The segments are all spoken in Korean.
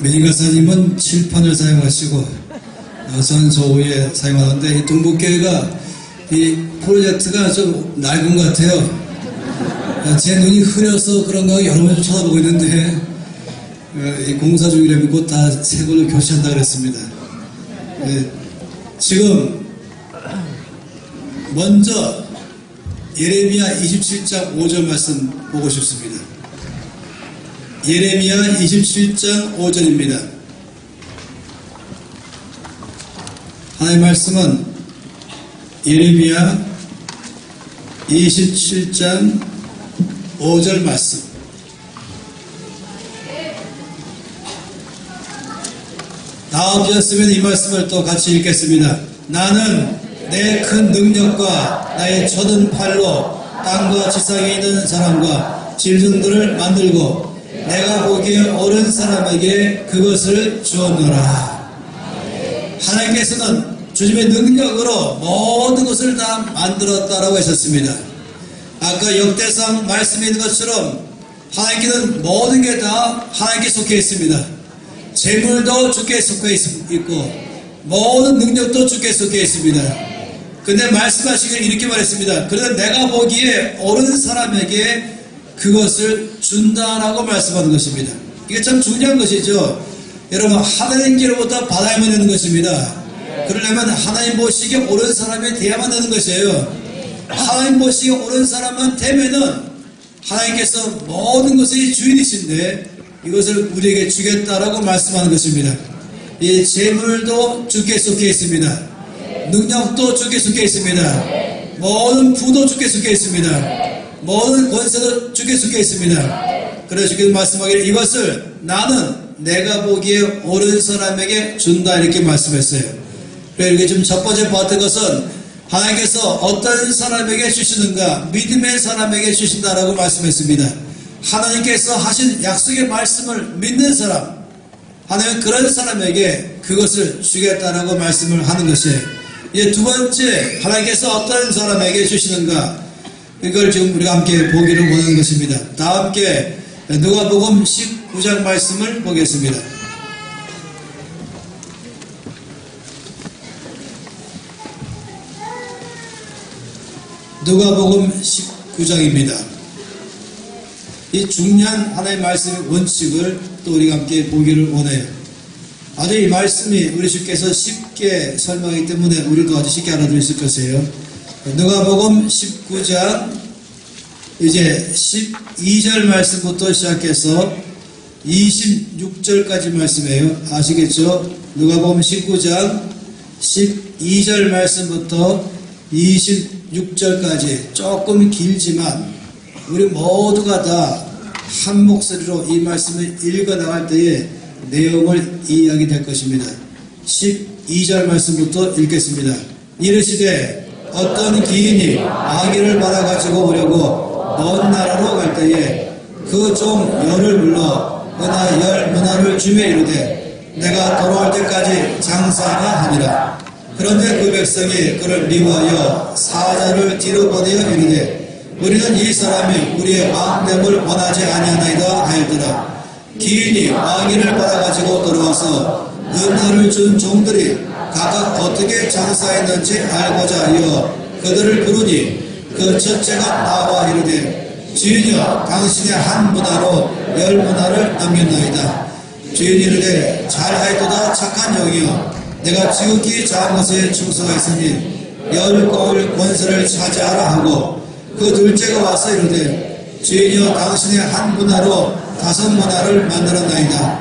민희가사님은 칠판을 사용하시고 전 조우에 사용하는데 이 동북교회가 이 프로젝트가 좀 낡은 것 같아요. 제 눈이 흐려서 그런가 여러 번 쳐다보고 있는데 이 공사 중이라면 곧 다 새 걸로 교체한다 그랬습니다. 지금 먼저 예레미야 27장 5절 말씀 보고 싶습니다. 예레미야 27장 5절입니다. 하나님의 말씀은 예레미야 27장 5절 말씀. 다 오셨으면 이 말씀을 또 같이 읽겠습니다. 나는 내 큰 능력과 나의 쳐든 팔로 땅과 지상에 있는 사람과 짐승들을 만들고 내가 보기에 옳은 사람에게 그것을 주었노라. 하나님께서는 주님의 능력으로 모든 것을 다 만들었다라고 하셨습니다. 아까 역대상 말씀에 있는 것처럼 하나님께는 모든 게 다 하나님께 속해 있습니다. 재물도 주께 속해 있고 모든 능력도 주께 속해 있습니다. 근데 말씀하시길 이렇게 말했습니다. 그래서 내가 보기에 옳은 사람에게 그것을 준다라고 말씀하는 것입니다. 이게 참 중요한 것이죠. 여러분, 하나님께로부터 받아야만 되는 것입니다. 그러려면 하나님 보시기에 옳은 사람이 되어야만 되는 것이에요. 하나님 보시기에 옳은 사람만 되면은 하나님께서 모든 것의 주인이신데 이것을 우리에게 주겠다라고 말씀하는 것입니다. 이 재물도 주께 속해 있습니다. 능력도 주께 속해 있습니다. 모든 부도 주께 속해 있습니다. 모든 권세도 주께 속해 있습니다. 그래서 주께서 말씀하기를 이것을 나는 내가 보기에 옳은 사람에게 준다 이렇게 말씀했어요. 그래서 이렇게 지금 첫 번째 봤던 것은 하나님께서 어떤 사람에게 주시는가, 믿음의 사람에게 주신다라고 말씀했습니다. 하나님께서 하신 약속의 말씀을 믿는 사람, 하나님은 그런 사람에게 그것을 주겠다라고 말씀을 하는 것이에요. 이제 두 번째, 하나님께서 어떤 사람에게 주시는가, 이걸 지금 우리가 함께 보기를 원하는 것입니다. 다 함께 누가복음 19장 말씀을 보겠습니다. 누가복음 19장입니다. 이 중요한 하나님의 말씀의 원칙을 또 우리가 함께 보기를 원해요. 아주 이 말씀이 우리 주께서 쉽게 설명하기 때문에 우리도 아주 쉽게 알아들을 수 있을 것이에요. 누가복음 19장 이제 12절 말씀부터 시작해서 26절까지 말씀이에요. 아시겠죠? 누가복음 19장 12절 말씀부터 26절까지 조금 길지만 우리 모두가 다 한 목소리로 이 말씀을 읽어 나갈 때에 내용을 이해하게 될 것입니다. 12절 말씀부터 읽겠습니다. 이르시되 어떤 기인이 아기를 받아가지고 오려고 먼 나라로 갈 때에 그 종 열을 불러 은하 10문화를 주며 이르되 내가 돌아올 때까지 장사하라 하니라. 그런데 그 백성이 그를 미워하여 사자를 뒤로 보내어 이르되 우리는 이 사람이 우리의 왕됨을 원하지 아니하나이다 하였더라. 기인이 왕위를 받아가지고 돌아와서 은하를 준 종들이 각각 어떻게 장사했는지 알고자 하여 그들을 부르니 그 첫째가 나와 이르되 주인이여 당신의 한 문화로 10문화를 남겼나이다. 주인이 이르되 잘하였도다 착한 종이여 내가 지극히 작은 것에 충성하였으니 10거울 권세를 차지하라 하고 그 둘째가 와서 이르되 주인이여 당신의 한 문화로 5문화를 만들었나이다.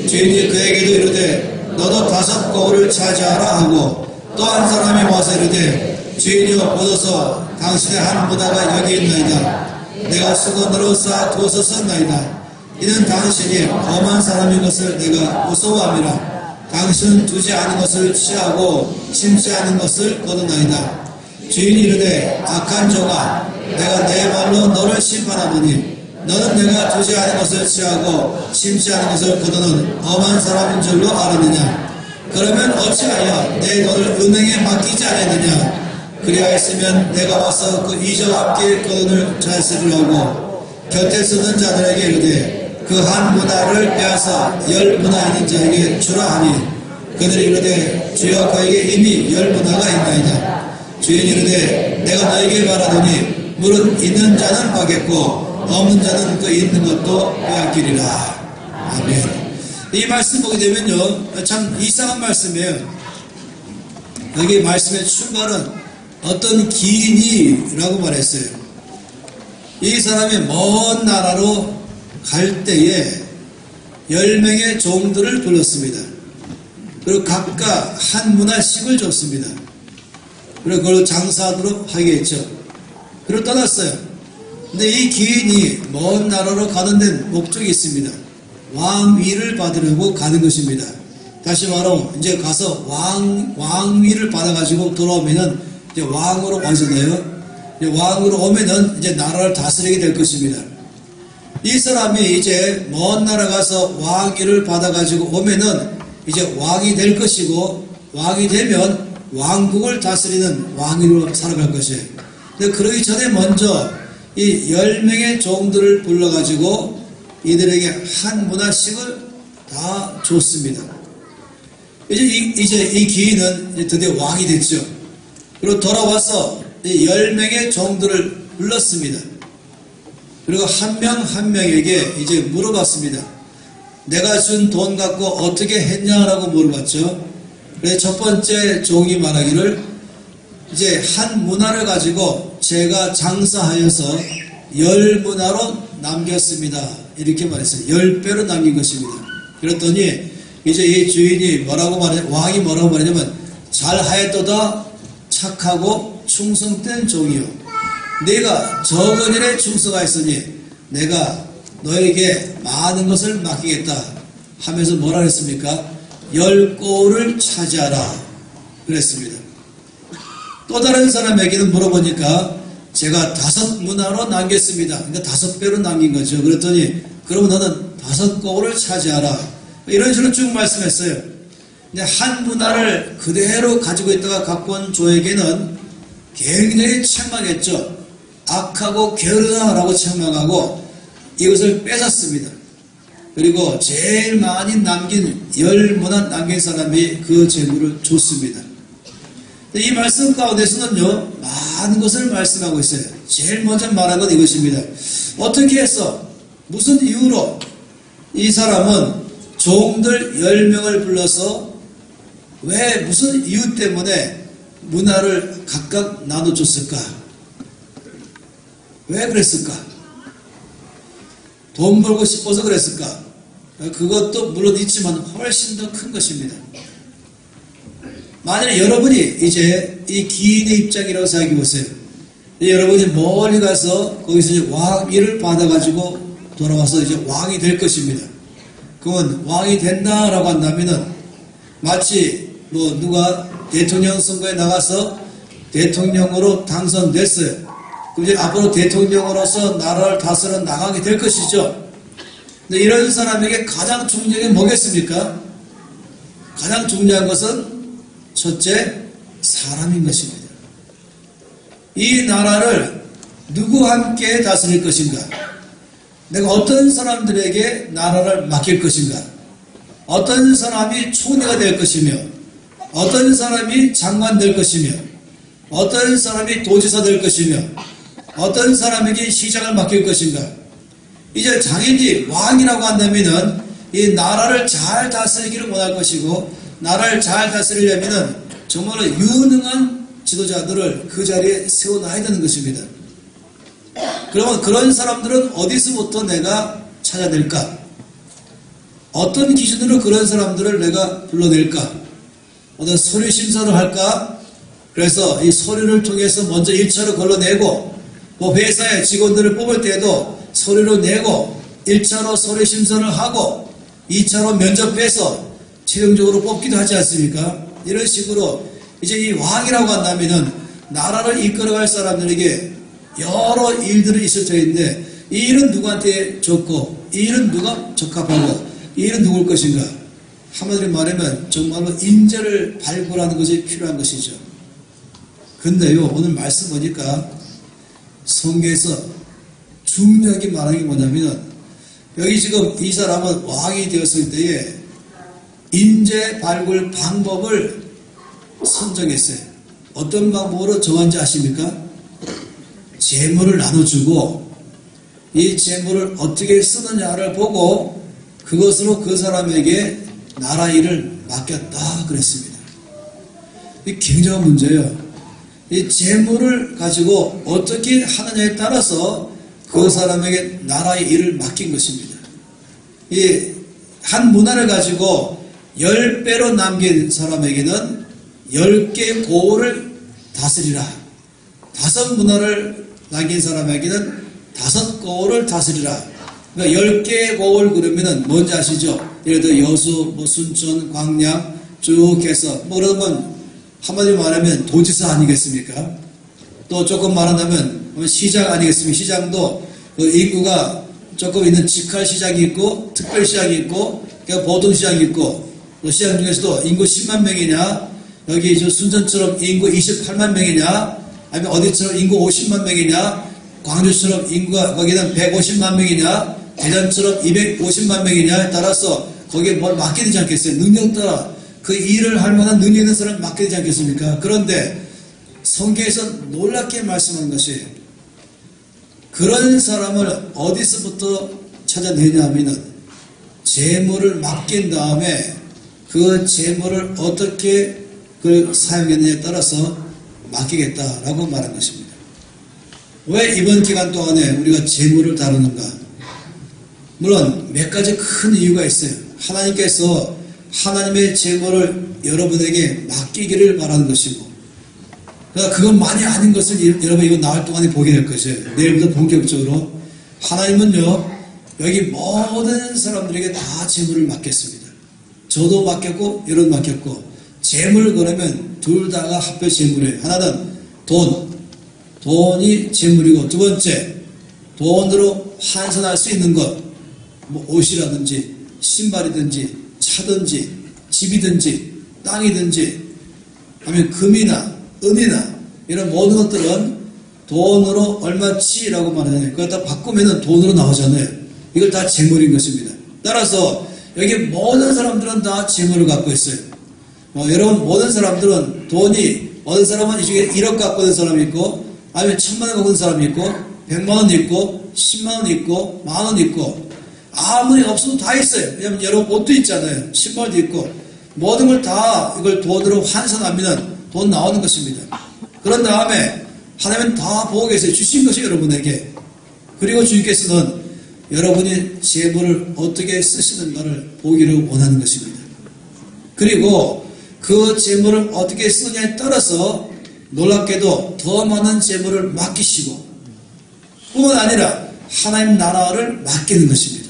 주인이 그에게도 이르되 너도 5거울을 차지하라 하고 또 한 사람이 와서 이르되 주인이여 보소서 당신의 한 문화가 여기 있나이다. 내가 수건으로 쌓아 두었었나이다. 이는 당신이 엄한 사람인 것을 내가 무서워함이라. 당신은 두지 않은 것을 취하고 심지 않은 것을 거두나이다. 주인이 이르되 악한 종아 내가 내 말로 너를 심판하노니 너는 내가 두지 않은 것을 취하고 심지 않은 것을 거두는 엄한 사람인 줄로 알았느냐. 그러면 어찌하여 내 너를 은행에 맡기지 않았느냐. 그리하였으면 내가 와서 그 이자와 함께 거둔을 잘쓰리라고 곁에 서는 자들에게 이르되 그 한 문화를 빼앗아 열 문화 있는 자에게 주라 하니 그들이 이르되 주여 그에게 이미 열 문화가 있나이다. 주인이 이르되 내가 너에게 말하노니 물은 있는 자는 받겠고 없는 자는 그 있는 것도 빼앗기리라. 아멘. 이 말씀 보게 되면요 참 이상한 말씀이에요. 여기 말씀의 출발은 어떤 기인이라고 말했어요. 이 사람이 먼 나라로 갈 때에 10명의 종들을 불렀습니다. 그리고 각각 한 문화씩을 줬습니다. 그리고 그걸 장사하도록 하겠죠. 그리고 떠났어요. 근데 이 기인이 먼 나라로 가는 데는 목적이 있습니다. 왕위를 받으려고 가는 것입니다. 다시 말하면 이제 가서 왕위를 받아가지고 돌아오면은 이제 왕으로 완성돼요. 왕으로 오면은 이제 나라를 다스리게 될 것입니다. 이 사람이 이제 먼 나라 가서 왕위를 받아가지고 오면은 이제 왕이 될 것이고 왕이 되면 왕국을 다스리는 왕으로 살아갈 것이에요. 근데 그러기 전에 먼저 이 10명의 종들을 불러가지고 이들에게 한 문화씩을 다 줬습니다. 이제 이 기인은 이제 드디어 왕이 됐죠. 그리고 돌아와서 이 10명의 종들을 불렀습니다. 그리고 한 명 한 명에게 이제 물어봤습니다. 내가 준 돈 갖고 어떻게 했냐라고 물어봤죠. 그래서 첫 번째 종이 말하기를 이제 한 문화를 가지고 제가 장사하여서 10문화로 남겼습니다. 이렇게 말했어요. 10배로 남긴 것입니다. 그랬더니 이제 이 주인이 왕이 뭐라고 말하냐면 잘하였도다 착하고 충성된 종이요. 네가 적은 일에 충성하였으니 내가 너에게 많은 것을 맡기겠다 하면서 뭐라 했습니까? 10고를 차지하라 그랬습니다. 또 다른 사람에게는 물어보니까 제가 5문화로 남겼습니다. 그러니까 5배로 남긴 거죠. 그랬더니 그러면 너는 5고를 차지하라 이런 식으로 쭉 말씀했어요. 근데 한 문화를 그대로 가지고 있다가 갖고 온 조에게는 굉장히 책망했죠. 악하고 게으르다라고 책망하고 이것을 뺏었습니다. 그리고 제일 많이 남긴 10문화 남긴 사람이 그 재물을 줬습니다. 이 말씀 가운데서는요 많은 것을 말씀하고 있어요. 제일 먼저 말한 건 이것입니다. 어떻게 해서 무슨 이유로 이 사람은 종들 10명을 불러서 왜 무슨 이유 때문에 문화를 각각 나눠줬을까? 왜 그랬을까? 돈 벌고 싶어서 그랬을까? 그것도 물론 있지만 훨씬 더 큰 것입니다. 만약에 여러분이 이제 이 기인의 입장이라고 생각해 보세요. 여러분이 멀리 가서 거기서 이제 왕위를 받아가지고 돌아와서 이제 왕이 될 것입니다. 그러면 왕이 된다라고 한다면은 마치 뭐 누가 대통령 선거에 나가서 대통령으로 당선됐어요. 그럼 이제 앞으로 대통령으로서 나라를 다스려 나가게 될 것이죠. 근데 이런 사람에게 가장 중요한 게 뭐겠습니까? 가장 중요한 것은 첫째, 사람인 것입니다. 이 나라를 누구와 함께 다스릴 것인가? 내가 어떤 사람들에게 나라를 맡길 것인가? 어떤 사람이 총리가 될 것이며 어떤 사람이 장관 될 것이며 어떤 사람이 도지사 될 것이며 어떤 사람에게 시장을 맡길 것인가? 이제 당연히 왕이라고 한다면은 이 나라를 잘 다스리기를 원할 것이고 나라를 잘 다스리려면은 정말로 유능한 지도자들을 그 자리에 세워놔야 되는 것입니다. 그러면 그런 사람들은 어디서부터 내가 찾아낼까? 어떤 기준으로 그런 사람들을 내가 불러낼까? 어떤 서류 심사를 할까? 그래서 이 서류를 통해서 먼저 1차로 걸러내고 뭐 회사의 직원들을 뽑을 때도 서류를 내고 1차로 서류 심사를 하고 2차로 면접해서 최종적으로 뽑기도 하지 않습니까? 이런 식으로 이제 이 왕이라고 한다면은 나라를 이끌어갈 사람들에게 여러 일들이 있을 터인데 이 일은 누구한테 줬고 이 일은 누가 적합하고 이 일은 누굴 것인가? 한마디로 말하면 정말로 인재를 발굴하는 것이 필요한 것이죠. 근데요 오늘 말씀 보니까 성경에서 중요하게 말하는 게 뭐냐면 여기 지금 이 사람은 왕이 되었을 때에 인재 발굴 방법을 선정했어요. 어떤 방법으로 정한지 아십니까? 재물을 나눠주고 이 재물을 어떻게 쓰느냐를 보고 그것으로 그 사람에게 나라 일을 맡겼다 그랬습니다. 이 굉장한 문제예요. 이 재물을 가지고 어떻게 하느냐에 따라서 그 사람에게 나라의 일을 맡긴 것입니다. 이 한 문화를 가지고 10배로 남긴 사람에게는 10개 고을을 다스리라. 5문화를 남긴 사람에게는 5고을을 다스리라. 그러니까 10개의 고을 그러면은 뭔지 아시죠? 예를 들어 여수, 순천, 광양 쭉 해서 그러면 한마디로 말하면 도지사 아니겠습니까? 또 조금 말하자면 시장 아니겠습니까? 시장도 그 인구가 조금 있는 직할시장이 있고 특별시장이 있고 보통시장이 있고 또 시장 중에서도 인구 10만 명이냐 여기 순천처럼 인구 28만 명이냐 아니면 어디처럼 인구 50만 명이냐 광주처럼 인구가 거기는 150만 명이냐 대전처럼 250만 명이냐에 따라서 거기에 뭘 맡게 되지 않겠어요? 능력 따라 그 일을 할 만한 능력 있는 사람을 맡게 되지 않겠습니까? 그런데 성경에서 놀랍게 말씀한 것이 그런 사람을 어디서부터 찾아내냐 하면은 재물을 맡긴 다음에 그 재물을 어떻게 그걸 사용했느냐에 따라서 맡기겠다라고 말한 것입니다. 왜 이번 기간 동안에 우리가 재물을 다루는가? 물론 몇 가지 큰 이유가 있어요. 하나님께서 하나님의 재물을 여러분에게 맡기기를 바라는 것이고 그러니까 그것만이 아닌 것을 여러분 이번 나흘 동안에 보게 될 것이에요. 내일부터 본격적으로 하나님은요 여기 모든 사람들에게 다 재물을 맡겼습니다. 저도 맡겼고 여러분 맡겼고 재물 그러면 둘 다가 합해 재물이에요. 하나는 돈이 재물이고 두 번째 돈으로 환산할 수 있는 것 뭐 옷이라든지 신발이든지 차든지 집이든지 땅이든지 아니면 금이나 은이나 이런 모든 것들은 돈으로 얼마치라고 말하잖아요. 그걸 다 바꾸면 돈으로 나오잖아요. 이걸 다 재물인 것입니다. 따라서 여기 모든 사람들은 다 재물을 갖고 있어요. 여러분 모든 사람들은 돈이 어떤 사람은 이 중에 1억 갖고 있는 사람이 있고 아니면 1000만 원 갖고 있는 사람이 있고 100만 원 있고 10만 원 있고 만 원 있고 아무리 없어도 다 있어요. 왜냐하면 여러분 옷도 있잖아요. 신발도 있고 모든 걸 다 이걸 돈으로 환산하면 돈 나오는 것입니다. 그런 다음에 하나님은 다 보고 계세요. 주신 것이 여러분에게. 그리고 주님께서는 여러분이 재물을 어떻게 쓰시는가를 보기를 원하는 것입니다. 그리고 그 재물을 어떻게 쓰느냐에 따라서 놀랍게도 더 많은 재물을 맡기시고 뿐만 아니라 하나님 나라를 맡기는 것입니다.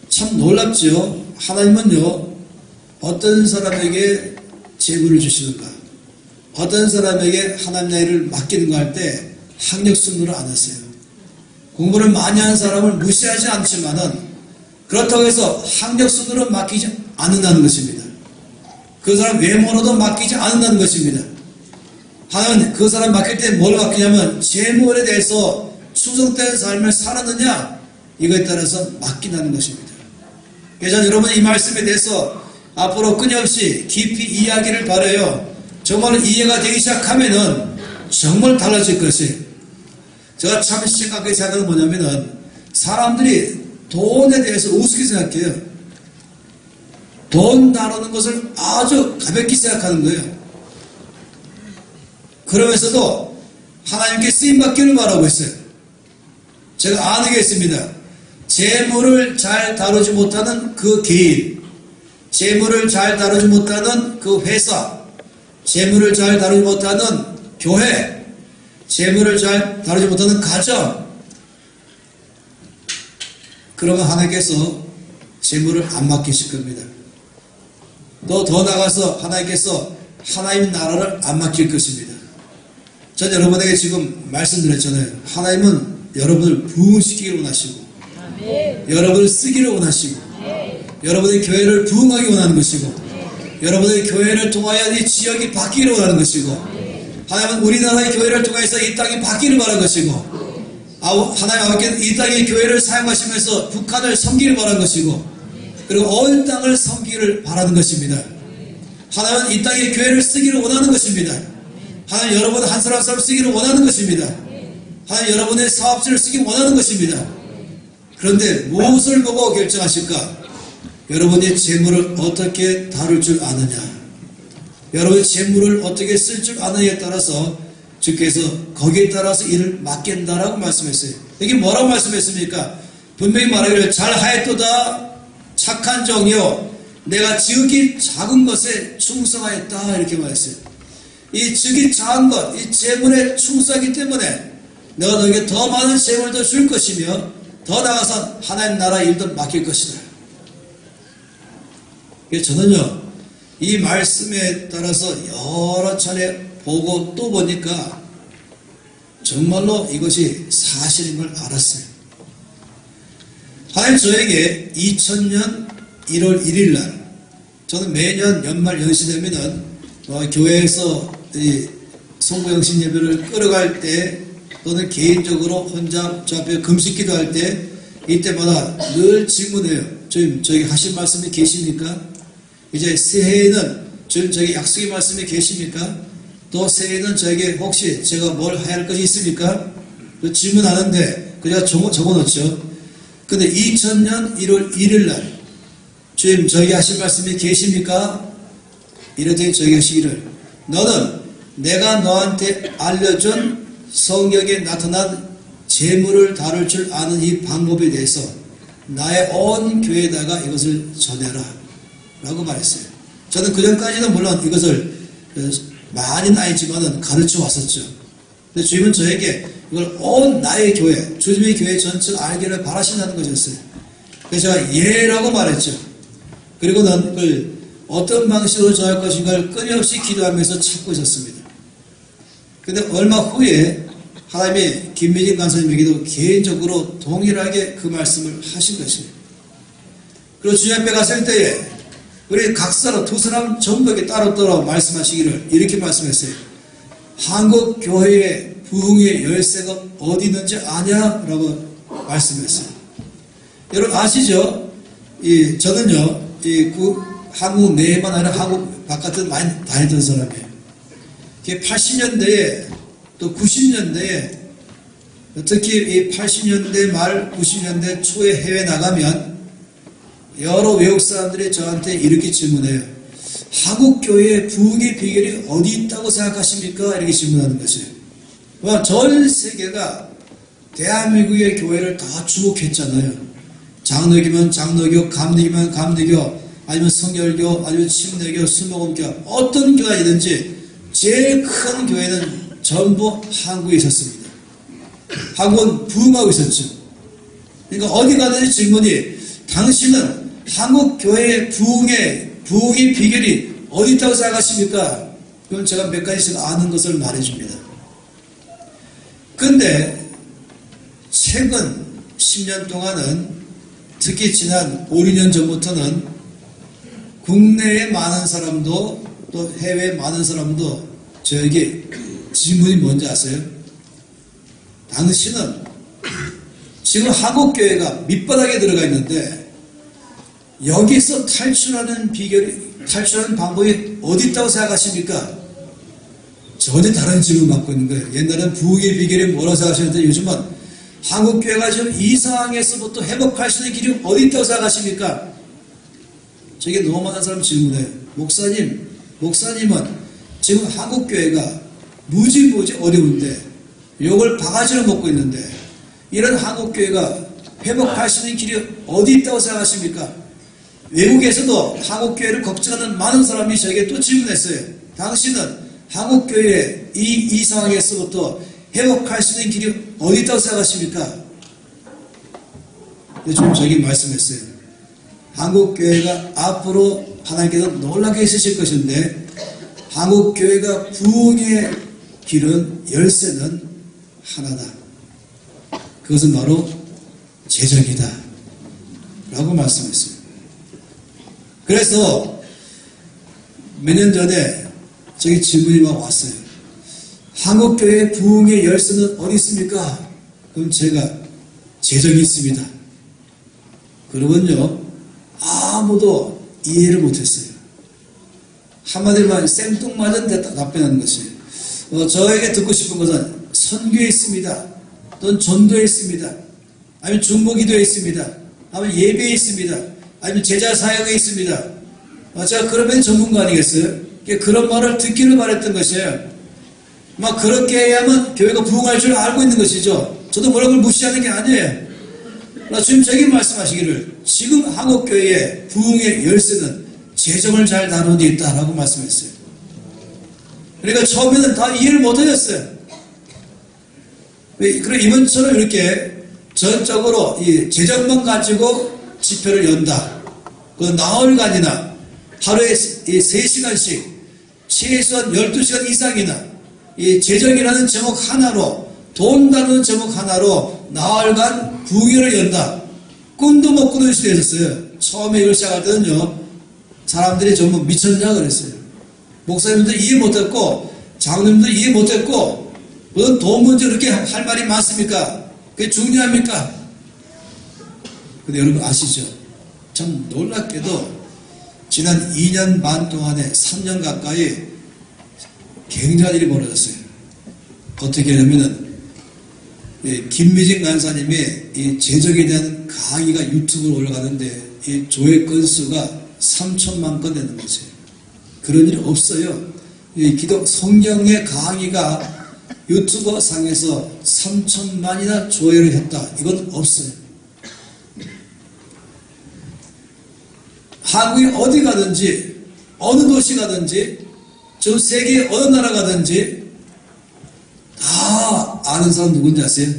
참 놀랍죠. 하나님은요 어떤 사람에게 재물을 주시는가 어떤 사람에게 하나님 나라를 맡기는가 할 때 학력 순으로 안 하세요. 공부를 많이 하는 사람을 무시하지 않지만은 그렇다고 해서 학력 순으로 맡기지 않는다는 것입니다. 그 사람 외모로도 맡기지 않는다는 것입니다. 하나님 그 사람 맡길 때 뭘 맡기냐면 재물에 대해서 충성된 삶을 살았느냐 이거에 따라서 맡긴다는 것입니다. 그래서 여러분 이 말씀에 대해서 앞으로 끊임없이 깊이 이해하기를 바라요. 정말 이해가 되기 시작하면은 정말 달라질 것이에요. 제가 참 심각하게 생각하는 건 뭐냐면은 사람들이 돈에 대해서 우습게 생각해요. 돈 다루는 것을 아주 가볍게 생각하는 거예요. 그러면서도 하나님께 쓰임받기를 바라고 있어요. 제가 아는 게 있습니다. 재물을 잘 다루지 못하는 그 개인, 재물을 잘 다루지 못하는 그 회사, 재물을 잘 다루지 못하는 교회, 재물을 잘 다루지 못하는 가정. 그러면 하나님께서 재물을 안 맡기실 겁니다. 또 더 나가서 하나님께서 하나님 나라를 안 맡길 것입니다. 전 여러분에게 지금 말씀드렸잖아요. 하나님은 여러분을 부흥시키기를 원하시고 여러분을 쓰기를 원하시고 여러분의 교회를 부흥하기 원하는 것이고 여러분의 교회를 통하여 이 지역이 바뀌기를 원하는 것이고 하나님은 우리나라의 교회를 통해서 이 땅이 바뀌기를 바라는 것이고 하나님 아버지께서 이 땅의 교회를 사용하시면서 북한을 섬기길 바라는 것이고, 그리고 온 땅을 섬기기를 바라는 것입니다. 하나님은 이 땅의 교회를 쓰기를 원하는 것입니다. 하나님 여러분 한 사람 한 사람 쓰기를 원하는 것입니다. 하나님 여러분의 사업체를 쓰기 원하는 것입니다. 그런데 무엇을 보고 결정하실까? 여러분의 재물을 어떻게 다룰 줄 아느냐, 여러분의 재물을 어떻게 쓸 줄 아느냐에 따라서 주께서 거기에 따라서 일을 맡긴다라고 말씀했어요. 이게 뭐라고 말씀했습니까? 분명히 말하기를 잘하였도다 착한 종이요 내가 지극히 작은 것에 충성하였다 이렇게 말했어요. 이 지극히 작은 것, 이 재물에 충성하기 때문에 내가 너에게 더 많은 재물도 줄 것이며 더 나아가서 하나님 나라 일도 맡길 것이다. 저는요 이 말씀에 따라서 여러 차례 보고 또 보니까 정말로 이것이 사실인 걸 알았어요. 하나님 저에게 2000년 1월 1일 날, 저는 매년 연말 연시 되면은 교회에서 이 송구영신 예배를 끌어갈 때 또는 개인적으로 혼자 저 앞에 금식 기도할 때 이때마다 늘 질문해요. 주님 저기 하신 말씀이 계십니까? 이제 새해에는 주님 저기 약속의 말씀이 계십니까? 또 새해에는 저에게 혹시 제가 뭘 해야 할 것이 있습니까? 질문하는데 그냥 적어놓죠. 근데 2000년 1월 1일 날 주님 저에게 하신 말씀이 계십니까? 이랬더니 저에게 하시기를 너는 내가 너한테 알려준 성경에 나타난 재물을 다룰 줄 아는 이 방법에 대해서 나의 온 교회에다가 이것을 전해라 라고 말했어요. 저는 그전까지는 물론 이것을 많이는 아니지만은 가르쳐 왔었죠. 근데 주님은 저에게 이걸 온 나의 교회, 주님의 교회 전체를 알기를 바라신다는 것이었어요. 그래서 제가 예라고 말했죠. 그리고는 그걸 어떤 방식으로 전할 것인가를 끊임없이 기도하면서 찾고 있었습니다. 근데 얼마 후에 하나님이 김민진 간사님에게도 개인적으로 동일하게 그 말씀을 하신 것입니다. 그리고 주님 앞에 갔을 때에 우리 각 사람 두 사람 전부에게 따로따로 말씀하시기를 이렇게 말씀했어요. 한국 교회의 부흥의 열쇠가 어디 있는지 아냐라고 말씀했어요. 여러분 아시죠? 저는요 한국 내만 아니라 한국 바깥은 많이 다니던 사람이에요. 80년대에 또 90년대에 특히 이 80년대 말 90년대 초에 해외 나가면 여러 외국 사람들이 저한테 이렇게 질문해요. 한국 교회의 부흥의 비결이 어디 있다고 생각하십니까? 이렇게 질문하는 것이에요. 전 세계가 대한민국의 교회를 다 주목했잖아요. 장로교면 장로교, 감리교면 감리교, 아니면 성결교, 아니면 침례교, 수목원교, 어떤 교회이든지 제일 큰 교회는 전부 한국에 있었습니다. 한국은 부흥하고 있었죠. 그러니까 어디 가든지 질문이 당신은 한국 교회의 부흥의 비결이 어디 있다고 생각하십니까? 그럼 제가 몇 가지씩 아는 것을 말해줍니다. 근데 최근 10년 동안은 특히 지난 5, 6년 전부터는 국내에 많은 사람도 또 해외에 많은 사람도 저에게 질문이 뭔지 아세요? 당신은 지금 한국교회가 밑바닥에 들어가 있는데 여기서 탈출하는 방법이 어디 있다고 생각하십니까? 전혀 다른 질문 받고 있는 거예요. 옛날엔 부흥의 비결이 뭐라고 생각하셨는데 요즘은 한국교회가 지금 이 상황에서부터 회복할 수 있는 길이 어디 있다고 생각하십니까? 저게 너무 많은 사람 질문해요. 목사님은 지금 한국교회가 무지 어려운데 욕을 바가지로 먹고 있는데 이런 한국교회가 회복할 수 있는 길이 어디 있다고 생각하십니까? 외국에서도 한국교회를 걱정하는 많은 사람이 저에게 또 질문했어요. 당신은 한국교회의 이 상황에서부터 회복할 수 있는 길이 어디 있다고 생각하십니까? 좀 저에게 말씀했어요. 한국교회가 앞으로 하나님께서 놀라게 있으실 것인데 한국교회가 부흥의 길은 열쇠는 하나다. 그것은 바로 재정이다 라고 말씀했어요. 그래서 몇 년 전에 저기 질문이 막 왔어요. 한국교회의 부흥의 열쇠는 어디 있습니까? 그럼 제가 재정이 있습니다. 그러면요, 아무도 이해를 못했어요. 한마디로 말하면 생뚱맞은 답변하는 것이 저에게 듣고 싶은 것은 선교에 있습니다. 또는 전도에 있습니다. 아니면 중보기도에 있습니다. 아니면 예배에 있습니다. 아니면 제자 사역에 있습니다. 제가 그러면 전문가 아니겠어요? 그런 말을 듣기를 바랬던 것이에요. 막 그렇게 해야만 교회가 부흥할 줄 알고 있는 것이죠. 저도 그런 걸 무시하는 게 아니에요. 주님 저에게 말씀하시기를 지금 한국교회의 부흥의 열쇠는 재정을 잘 다루는 데 있다라고 말씀했어요. 그러니까 처음에는 다 이해를 못하셨어요. 그래 이번처럼 이렇게 전적으로 이 재정만 가지고 집회를 연다. 그 나흘간이나 하루에 3시간씩 최소한 12시간 이상이나 이 재정이라는 제목 하나로 돈 다루는 제목 하나로 나흘간 부흥회를 연다. 꿈도 못 꾸는 시대에 있었어요. 처음에 이걸 시작할 때는요. 사람들이 전부 미쳤냐 그랬어요. 목사님도 이해 못했고 장로님도 이해 못했고 그건 돈 문제 그렇게 할 말이 많습니까? 그게 중요합니까? 근데 여러분 아시죠? 참 놀랍게도 지난 2년 반 동안에 3년 가까이 굉장한 일이 벌어졌어요. 어떻게 하냐면은 김미진 간사님이 이 재정에 대한 강의가 유튜브로 올라가는데 이 조회 건수가 3천만 건 되는 거죠. 그런 일이 없어요. 이 기독 성경의 강의가 유튜버 상에서 3천만이나 조회를 했다. 이건 없어요. 한국에 어디 가든지 어느 도시 가든지 전 세계 어느 나라 가든지 다 아는 사람 누군지 아세요?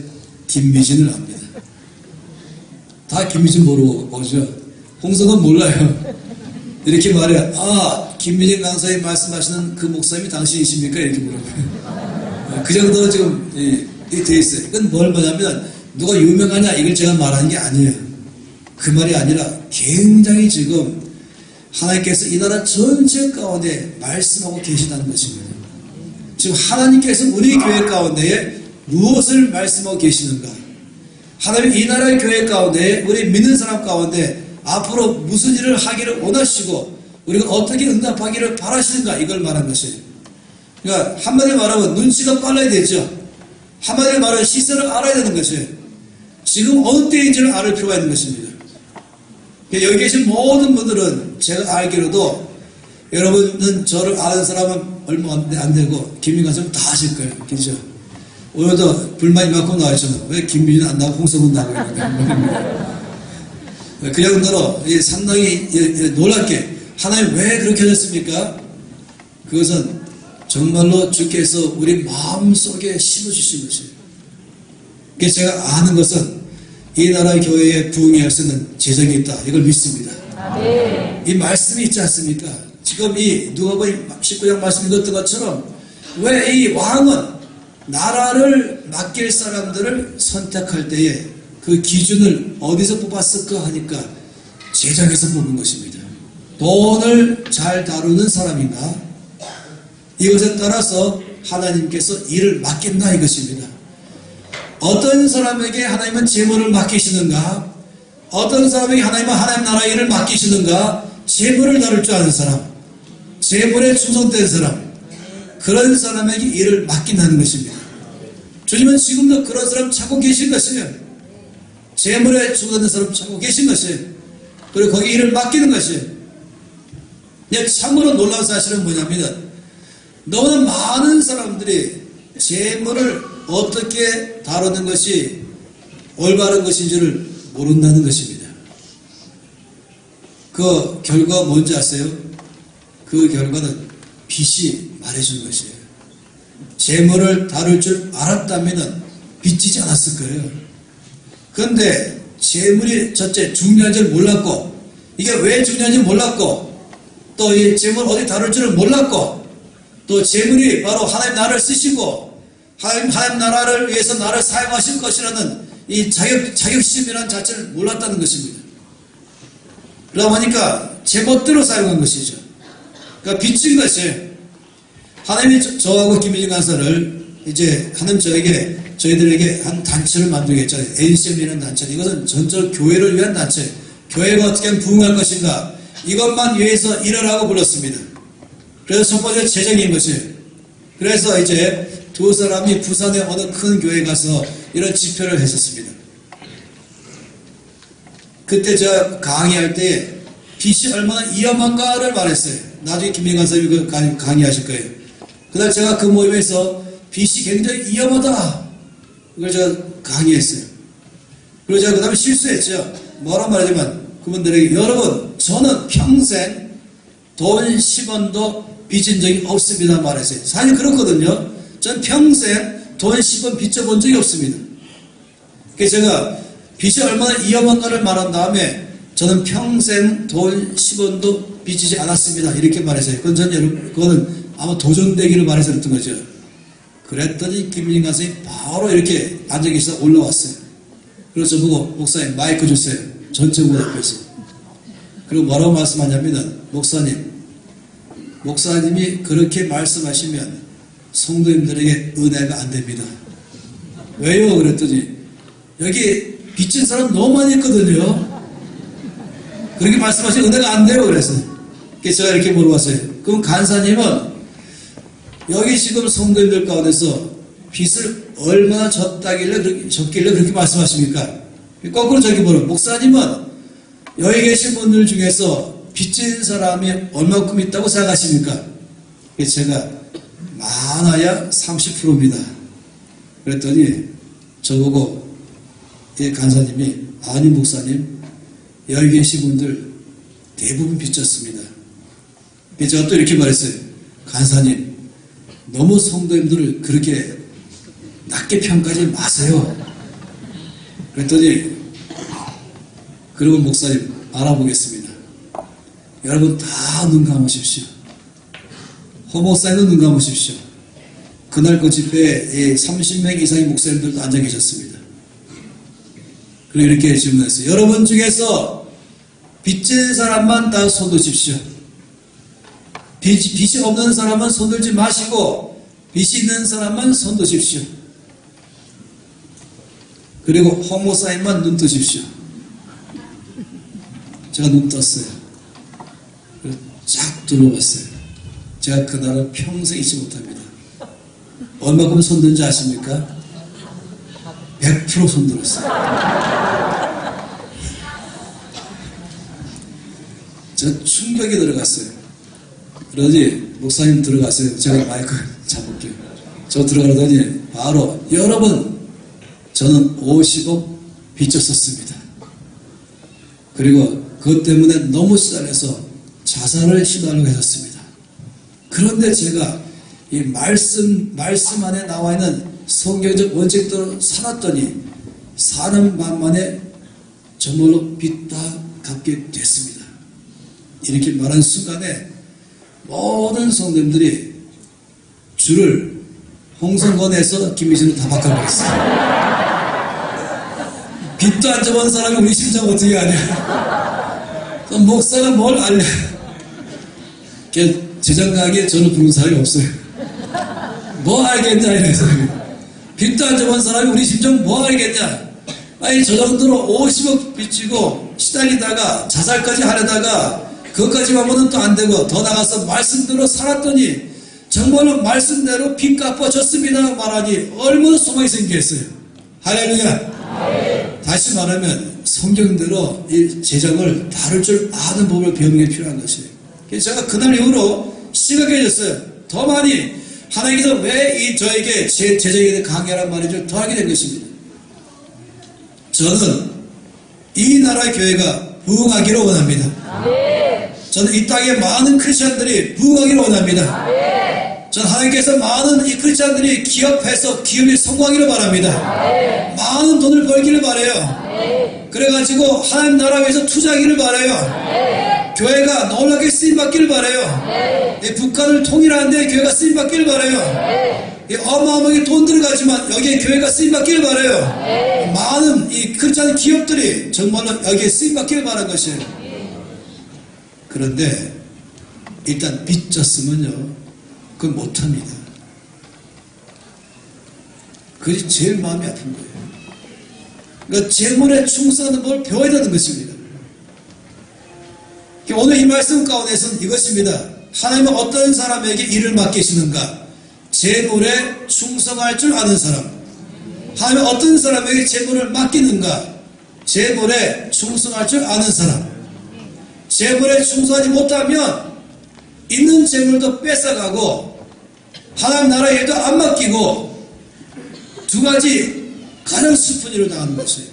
김미진을 압니다. 다 김미진 모르고 오죠. 홍성은 몰라요. 이렇게 말해요. 김미진 강사님 말씀하시는 그 목사님이 당신이십니까? 이렇게 물어봐요. 그 정도로 지금 돼 있어요. 그건 뭘 뭐냐면 누가 유명하냐 이걸 제가 말하는 게 아니에요. 그 말이 아니라 굉장히 지금 하나님께서 이 나라 전체 가운데 말씀하고 계시다는 것입니다. 지금 하나님께서 우리 교회 가운데에 무엇을 말씀하고 계시는가? 하나님 이 나라의 교회 가운데 우리 믿는 사람 가운데 앞으로 무슨 일을 하기를 원하시고 우리가 어떻게 응답하기를 바라시는가 이걸 말한 것이에요. 그러니까 한마디로 말하면 눈치가 빨라야 되죠. 한마디로 말하면 시세를 알아야 되는 것이에요. 지금 어느 때인지를 알을 필요가 있는 것입니다. 여기 계신 모든 분들은 제가 알기로도 여러분은 저를 아는 사람은 얼마 안 되고 김민관 다 아실 거예요. 그죠? 오늘도 불만이 많고 나와있잖아요. 왜 김민관 안 나오고 홍성은 나오고 있는가? 그 정도로 상당히 놀랍게 하나님 왜 그렇게 하셨습니까? 그것은 정말로 주께서 우리 마음속에 심어주신 것이에요. 그래서 제가 아는 것은 이 나라의 교회의 부흥의 열쇠는 재정이 있다. 이걸 믿습니다. 이 말씀이 있지 않습니까? 지금 이 누가복음 19장 말씀 읽었던 것처럼 왜 이 왕은 나라를 맡길 사람들을 선택할 때에 그 기준을 어디서 뽑았을까 하니까 재정에서 뽑은 것입니다. 돈을 잘 다루는 사람인가? 이것에 따라서 하나님께서 일을 맡긴다 이것입니다. 어떤 사람에게 하나님은 재물을 맡기시는가? 어떤 사람에게 하나님은 하나님 나라의 일을 맡기시는가? 재물을 다룰 줄 아는 사람, 재물에 충성된 사람, 그런 사람에게 일을 맡긴다는 것입니다. 주님은 지금도 그런 사람 찾고 계신 것이에요. 재물에 충성된 사람 찾고 계신 것이에요. 그리고 거기 일을 맡기는 것이에요. 참으로 놀라운 사실은 뭐냐면 너무나 많은 사람들이 재물을 어떻게 다루는 것이 올바른 것인지를 모른다는 것입니다. 그 결과가 뭔지 아세요? 그 결과는 빚이 말해준 것이에요. 재물을 다룰 줄 알았다면 빚지지 않았을 거예요. 그런데 재물이 첫째 중요한 줄 몰랐고 이게 왜 중요한지 몰랐고 또 이 재물 어디 다룰 줄을 몰랐고 또 재물이 바로 하나님 나라를 쓰시고 하나님 나라를 위해서 나를 사용하실 것이라는 이 자격심이라는 자체를 몰랐다는 것입니다. 그러고 보니까 제멋대로 사용한 것이죠. 그러니까 빚진 것이 하나님이 저하고 김민진 간사를 이제 하나님 저희들에게 한 단체를 만들겠잖아요. NCM이라는 단체. 이것은 전적 교회를 위한 단체. 교회가 어떻게 하면 부흥할 것인가. 이것만 위해서 일하라고 불렀습니다. 그래서 첫 번째 재정인 것이에요. 그래서 이제 두 사람이 부산의 어느 큰 교회에 가서 이런 집회를 했었습니다. 그때 제가 강의할 때 빚이 얼마나 위험한가를 말했어요. 나중에 김민관 선생님이 강의하실 거예요. 그날 제가 그 모임에서 빚이 굉장히 위험하다. 그걸 제가 강의했어요. 그리고 제가 그 다음에 실수했죠. 뭐라 말하지만 그분들에게 여러분 저는 평생 돈 10원도 빚은 적이 없습니다 말했어요. 사실 그렇거든요. 전 평생 돈 10원 빚져본 적이 없습니다. 그래서 제가 빚이 얼마나 위험한가를 말한 다음에 저는 평생 돈 10원도 빚지지 않았습니다. 이렇게 말했어요. 그거는 아마 도전되기를 말해서 그랬던 거죠. 그랬더니 김민관 선생님이 바로 이렇게 앉아 계시다 올라왔어요. 그래서 저보고 목사님 마이크 주세요. 전체 무대 앞에서. 그리고 뭐라고 말씀하냐면 목사님이 그렇게 말씀하시면 성도님들에게 은혜가 안 됩니다. 왜요? 그랬더니 여기 빚진 사람 너무 많이 있거든요. 그렇게 말씀하시면 은혜가 안 돼요. 그래서 제가 이렇게 물어봤어요. 그럼 간사님은 여기 지금 성도님들 가운데서 빚을 얼마나 졌길래 그렇게 말씀하십니까? 거꾸로 저기 물어. 목사님은 여기 계신 분들 중에서 빚진 사람이 얼마큼 있다고 생각하십니까? 제가 많아야 30%입니다. 그랬더니 저보고 간사님이 아니 목사님 여기 계신 분들 대부분 빚졌습니다. 제가 또 이렇게 말했어요. 간사님 너무 성도님들을 그렇게 낮게 평가하지 마세요. 그랬더니 그러면 목사님 알아보겠습니다. 여러분 다 눈 감으십시오. 허 목사님도 눈 감으십시오. 그날 그 집회에 30명 이상의 목사님들도 앉아 계셨습니다. 그리고 이렇게 질문했어요. 여러분 중에서 빚진 사람만 다 손드십시오. 빚이 없는 사람은 손들지 마시고 빚이 있는 사람만 손드십시오. 그리고 허 목사님만 눈 뜨십시오. 제가 눈 떴어요. 그래서 쫙 들어봤어요. 제가 그날은 평생 잊지 못합니다. 얼마큼 손든지 아십니까? 100% 손들었어요. 저 충격이 들어갔어요. 그러지 목사님 들어갔어요. 제가 마이크 잡을게요. 저 들어가더니 바로 여러분 저는 50억 빚졌었습니다. 그리고 그것 때문에 너무 시달려서 자살을 시도하려고 했었습니다. 그런데 제가 이 말씀 안에 나와 있는 성경적 원칙대로 살았더니 사는 만만에 정말로 빚 다 갚게 됐습니다. 이렇게 말한 순간에 모든 성도님들이 줄을 홍성건에서 김미진으로 다 바꿔버렸어요. 빚도 안 져본 사람이 우리 심정 어떻게 아냐. 목사가 뭘 알냐. 재정강에 저는 부른 사람이 없어요. 뭐 알겠냐 이래서. 빚도 안 져본 사람이 우리 심정 뭐 알겠냐. 아니 저 정도로 50억 빚지고 시달리다가 자살까지 하려다가 그것까지 하면은 또 안 되고 더 나가서 말씀대로 살았더니 정말로 말씀대로 빚 갚아졌습니다 말하니 얼마나 소망이 생겼어요. 할렐루야. 다시 말하면 성경대로 이 재정을 다룰 줄 아는 법을 배우는 게 필요한 것이에요. 그래서 제가 그날 이후로 심각해졌어요. 더 많이 하나님께서 왜 저에게 제 재정에 대해 강의하란 말이죠. 더 하게 된 것입니다. 저는 이 나라의 교회가 부흥하기를 원합니다. 저는 이 땅에 많은 크리스찬들이 부흥하기를 원합니다. 저는 하나님께서 많은 이 크리스찬들이 기업해서 기업이 성공하기를 바랍니다. 많은 돈을 벌기를 바라요. 그래가지고 하나님 나라 위해서 투자하기를 바라요. 교회가 놀랍게 쓰임받기를 바라요. 북한을 통일하는데 교회가 쓰임받기를 바라요. 어마어마하게 돈 들어가지만 여기에 교회가 쓰임받기를 바라요. 많은 이 크리스찬 기업들이 정말로 여기에 쓰임받기를 바라는 것이에요. 그런데 일단 빚졌으면요 그건 못합니다. 그것이 제일 마음이 아픈 거예요. 그러니까 재물에 충성하는 법을 배워야 되는 것입니다. 오늘 이 말씀 가운데서는 이것입니다. 하나님은 어떤 사람에게 일을 맡기시는가? 재물에 충성할 줄 아는 사람. 하나님은 어떤 사람에게 재물을 맡기는가? 재물에 충성할 줄 아는 사람. 재물에 충성하지 못하면 있는 재물도 뺏어가고 하나님 나라 일도 안 맡기고 두 가지 가장 슬픈 일을 당하는 것이에요.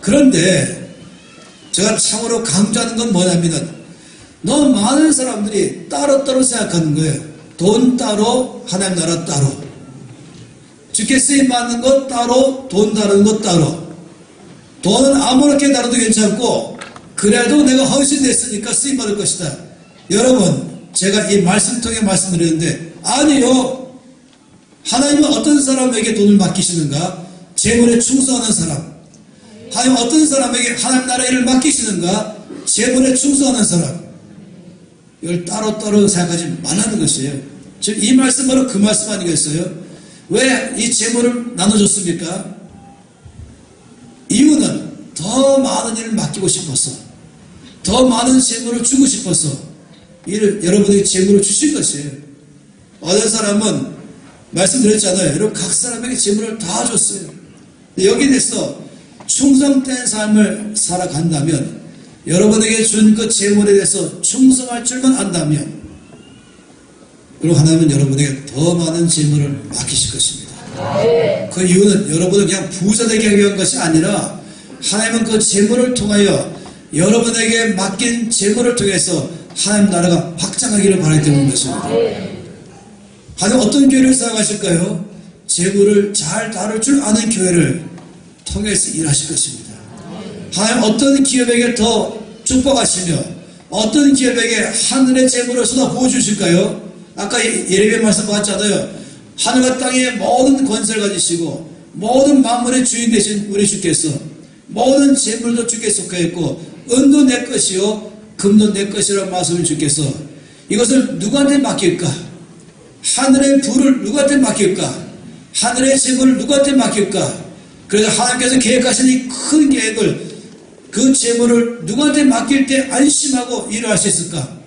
그런데 제가 참으로 강조하는 건 뭐냐면 너무 많은 사람들이 따로따로 생각하는 거예요. 돈 따로, 하나님 나라 따로. 주께 쓰임 받는 것 따로, 돈 다루는 것 따로. 돈은 아무렇게 다뤄도 괜찮고 그래도 내가 헌신됐으니까 쓰임 받을 것이다. 여러분, 제가 이 말씀 통해 말씀드렸는데 아니요. 하나님은 어떤 사람에게 돈을 맡기시는가? 재물에 충성하는 사람. 하나님 어떤 사람에게 하나님 나라 일을 맡기시는가? 재물에 충성하는 사람. 이걸 따로따로 생각하지 말라는 것이에요. 지금 이 말씀 바로 그 말씀 아니겠어요? 왜 이 재물을 나눠줬습니까? 이유는 더 많은 일을 맡기고 싶어서, 더 많은 재물을 주고 싶어서 여러분에게 재물을 주신 것이에요. 어떤 사람은 말씀드렸잖아요. 여러분 각 사람에게 재물을 다 줬어요. 여기에 대해서 충성된 삶을 살아간다면 여러분에게 준 그 재물에 대해서 충성할 줄만 안다면 그리고 하나님은 여러분에게 더 많은 재물을 맡기실 것입니다. 그 이유는 여러분을 그냥 부자 되게 하기 위한 것이 아니라 하나님은 그 재물을 통하여 여러분에게 맡긴 재물을 통해서 하나님 나라가 확장하기를 바라기 때문인 것입니다. 하나님 어떤 교회를 생각하실까요? 재물을 잘 다룰 줄 아는 교회를 통해서 일하실 것입니다. 하나님 어떤 기업에게 더 축복하시며 어떤 기업에게 하늘의 재물을 쏟아 부어주실까요? 아까 예레미야 말씀 봤잖아요. 하늘과 땅의 모든 권세를 가지시고 모든 만물의 주인 되신 우리 주께서 모든 재물도 주께 속하였고 은도 내 것이요 금도 내 것이라는 말씀을 주께서 이것을 누구한테 맡길까? 하늘의 부를 누구한테 맡길까? 하늘의 재물을 누구한테 맡길까? 그래서 하나님께서 계획하신 이 큰 계획을 그 재물을 누구한테 맡길 때 안심하고 일을 할 수 있을까?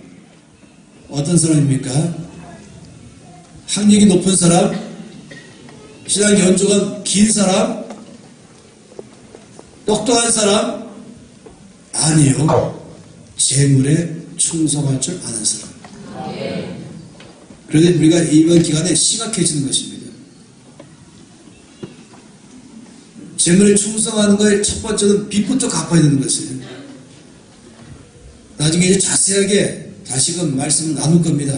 어떤 사람입니까? 학력이 높은 사람? 신앙 연조가 긴 사람? 똑똑한 사람? 아니요. 재물에 충성할 줄 아는 사람. 그런데 우리가 이번 기간에 심각해지는 것입니다. 재물에 충성하는 거의 첫 번째는 빚부터 갚아야 되는 것이에요. 나중에 이제 자세하게 다시금 말씀을 나눌 겁니다.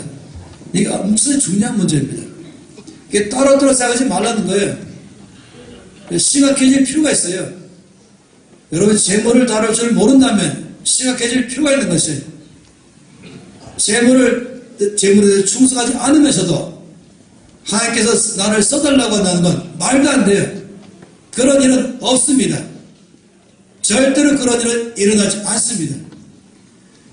이게 엄청 중요한 문제입니다. 이게 따로따로 생각하지 말라는 거예요. 심각해질 필요가 있어요. 여러분 재물을 다룰 줄 모른다면 심각해질 필요가 있는 것이에요. 재물에 충성하지 않으면서도 하나님께서 나를 써달라고 한다는 건 말도 안 돼요. 그런 일은 없습니다. 절대로 그런 일은 일어나지 않습니다.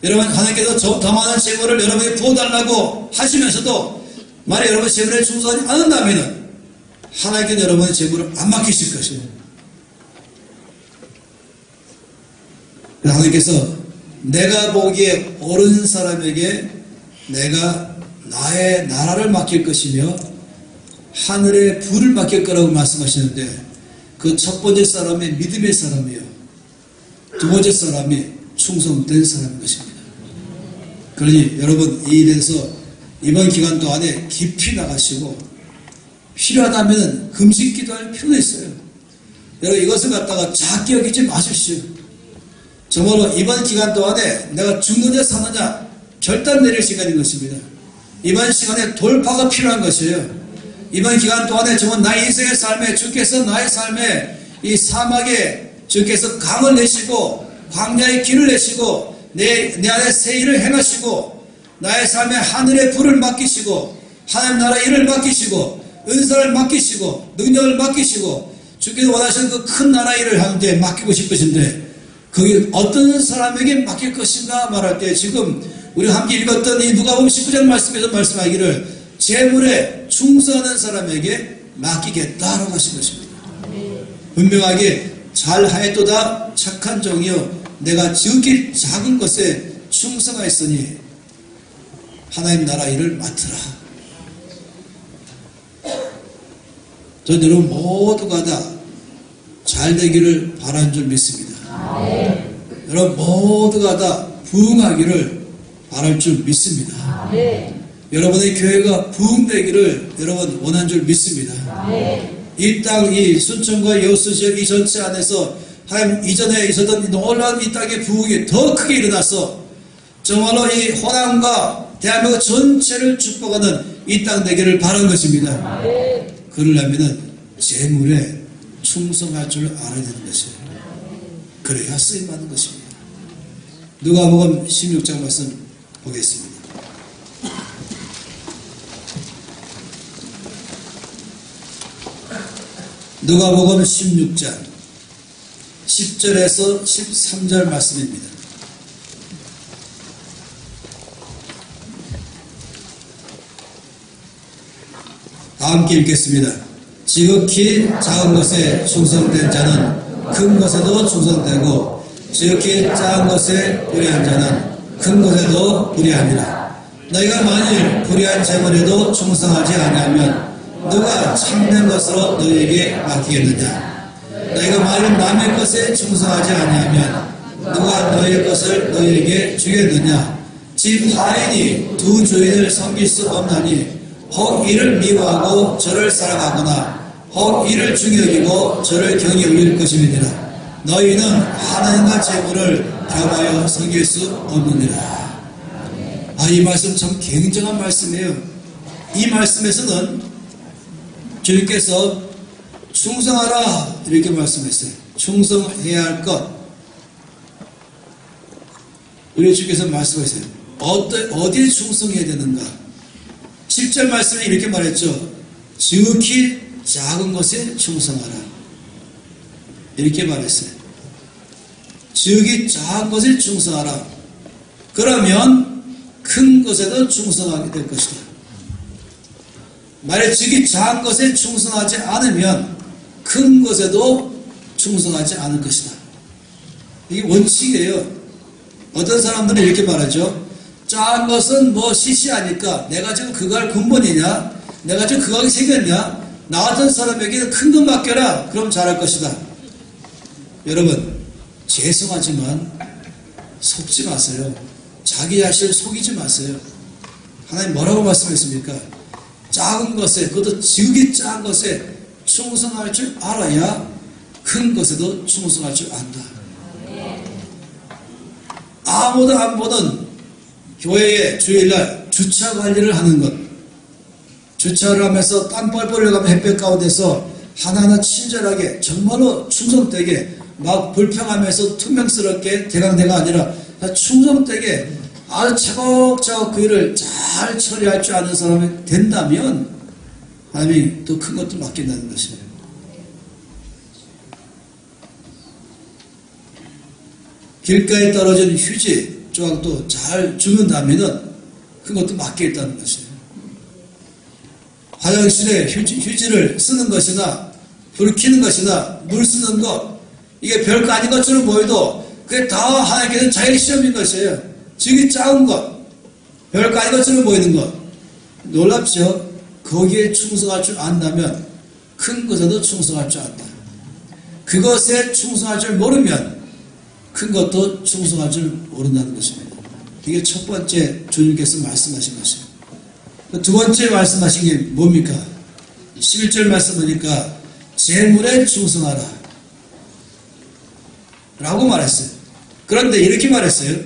여러분 하나님께서 더 많은 재물을 여러분에게 부어달라고 하시면서도 만약 여러분 재물에 충성하지 않는다면 하나님께서 여러분의 재물을 안 맡기실 것이에요. 하나님께서 내가 보기에 옳은 사람에게 내가 나의 나라를 맡길 것이며 하늘의 부를 맡길 거라고 말씀하시는데 그 첫 번째 사람이 믿음의 사람이요. 두 번째 사람이 충성된 사람인 것입니다. 그러니 여러분 이 일에서 이번 기간 동안에 깊이 나가시고 필요하다면 금식 기도할 필요가 있어요. 여러분 이것을 갖다가 작게 여기지 마십시오. 정말로 이번 기간 동안에 내가 죽느냐 사느냐 결단 내릴 시간인 것입니다. 이번 시간에 돌파가 필요한 것이에요. 이번 기간 동안에 정말 나의 인생의 삶에 주께서 나의 삶에 이 사막에 주께서 강을 내시고 광야의 길을 내시고 내 안에 새 일을 행하시고 나의 삶에 하늘의 불을 맡기시고 하나님 나라 일을 맡기시고 은사를 맡기시고 능력을 맡기시고 주께서 원하시는 그 큰 나라 일을 하는데 맡기고 싶으신데 그게 어떤 사람에게 맡길 것인가 말할 때 지금 우리 함께 읽었던 이 누가복음 19장 말씀에서 말씀하기를 재물에 충성하는 사람에게 맡기겠다라고 하신 것입니다. 분명하게 잘하였도다 착한 종이여 내가 지극히 작은 것에 충성하였으니 하나님 나라 일을 맡으라. 전 여러분 모두가 다 잘되기를 바라는 줄 믿습니다. 여러분 모두가 다 부흥하기를 바랄 줄 믿습니다. 여러분의 교회가 부흥되기를 여러분 원하는 줄 믿습니다. 이 땅, 이 순천과 여수 지역 이 전체 안에서 하나님 이전에 있었던 놀라운 이 땅의 부흥이 더 크게 일어나서 정말로 이 호남과 대한민국 전체를 축복하는 이 땅 되기를 바라는 것입니다. 그러려면 재물에 충성할 줄 알아야 되는 것이에요. 그래야 쓰임받는 것입니다. 누가복음 16장 말씀 보겠습니다. 누가복음 16장 10절에서 13절 말씀입니다. 다 함께 읽겠습니다. 지극히 작은 것에 충성된 자는 큰 것에도 충성되고 지극히 작은 것에 불의한 자는 큰 것에도 불의하니라. 너희가 만일 불의한 재물에도 충성하지 아니하면 누가 참된 것으로 너희에게 맡기겠느냐. 너희가 만일 남의 것에 충성하지 아니하면 누가 너희의 것을 너희에게 주겠느냐. 집 하인이 두 주인을 섬길 수 없나니 혹 이를 미워하고 저를 사랑하거나 혹 이를 중히 여기고 저를 경히 여길 것임이니라. 너희는 하나님과 재물을 겸하여 섬길 수 없느니라. 이 말씀 참 굉장한 말씀이에요. 이 말씀에서는 주님께서 충성하라 이렇게 말씀했어요. 충성해야 할 것. 우리 주께서 말씀하셨어요. 어디에 충성해야 되는가? 7절 말씀에 이렇게 말했죠. 지극히 작은 것에 충성하라. 이렇게 말했어요. 지극히 작은 것에 충성하라. 그러면 큰 것에도 충성하게 될 것이다. 만약 지극히 작은 것에 충성하지 않으면 큰 것에도 충성하지 않을 것이다. 이게 원칙이에요. 어떤 사람들은 이렇게 말하죠. 작은 것은 뭐 시시하니까 내가 지금 그거 할 근본이냐? 내가 지금 그거 하기 생겼냐? 나 같은 사람에게 큰 것 맡겨라. 그럼 잘할 것이다. 여러분 죄송하지만 속지 마세요. 자기 자신을 속이지 마세요. 하나님 뭐라고 말씀했습니까? 작은 것에, 그것도 지극히 작은 것에 충성할 줄 알아야 큰 것에도 충성할 줄 안다. 아무도 안 보는 교회의 주일날 주차 관리를 하는 것, 주차를 하면서 땀 뻘뻘 흘려가면 햇볕 가운데서 하나하나 친절하게 정말로 충성되게 막 불평하면서 투명스럽게 대강대가 아니라 충성되게 아주 차곡차곡 그 일을 잘 처리할 줄 아는 사람이 된다면 하나님이 더 큰 것도 맡긴다는 것이에요. 길가에 떨어진 휴지 조각도 잘 주문다면 큰 것도 맡기겠다는 것이에요. 화장실에 휴지를 쓰는 것이나 불 켜는 것이나 물 쓰는 것, 이게 별거 아닌 것처럼 보여도 그게 다 하나님께서는 자기 시험인 것이에요. 지극히 작은 것, 별거 아닌 것처럼 보이는 것. 놀랍죠? 거기에 충성할 줄 안다면 큰 것에도 충성할 줄 안다. 그것에 충성할 줄 모르면 큰 것도 충성할 줄 모른다는 것입니다. 이게 첫 번째 주님께서 말씀하신 것입니다. 두 번째 말씀하신 게 뭡니까? 11절 말씀 보니까 재물에 충성하라 라고 말했어요. 그런데 이렇게 말했어요.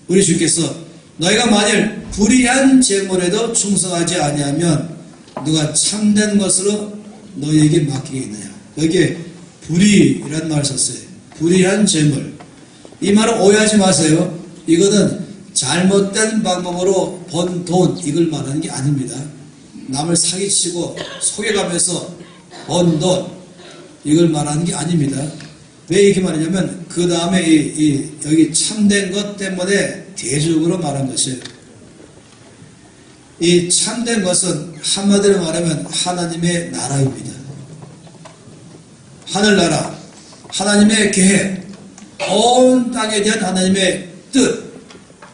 우리 주께서 너희가 만일 불의한 재물에도 충성하지 아니하면 누가 참된 것으로 너희에게 맡기겠느냐. 여기에 불의라는 말을 썼어요. 불의한 재물. 이 말은 오해하지 마세요. 이거는 잘못된 방법으로 번 돈, 이걸 말하는 게 아닙니다. 남을 사기치고 속여가면서 번 돈, 이걸 말하는 게 아닙니다. 왜 이렇게 말하냐면 그 다음에 여기 참된 것 때문에 대조적으로 말한 것이에요. 이 참된 것은 한마디로 말하면 하나님의 나라입니다. 하늘나라, 하나님의 계획, 온 땅에 대한 하나님의 뜻,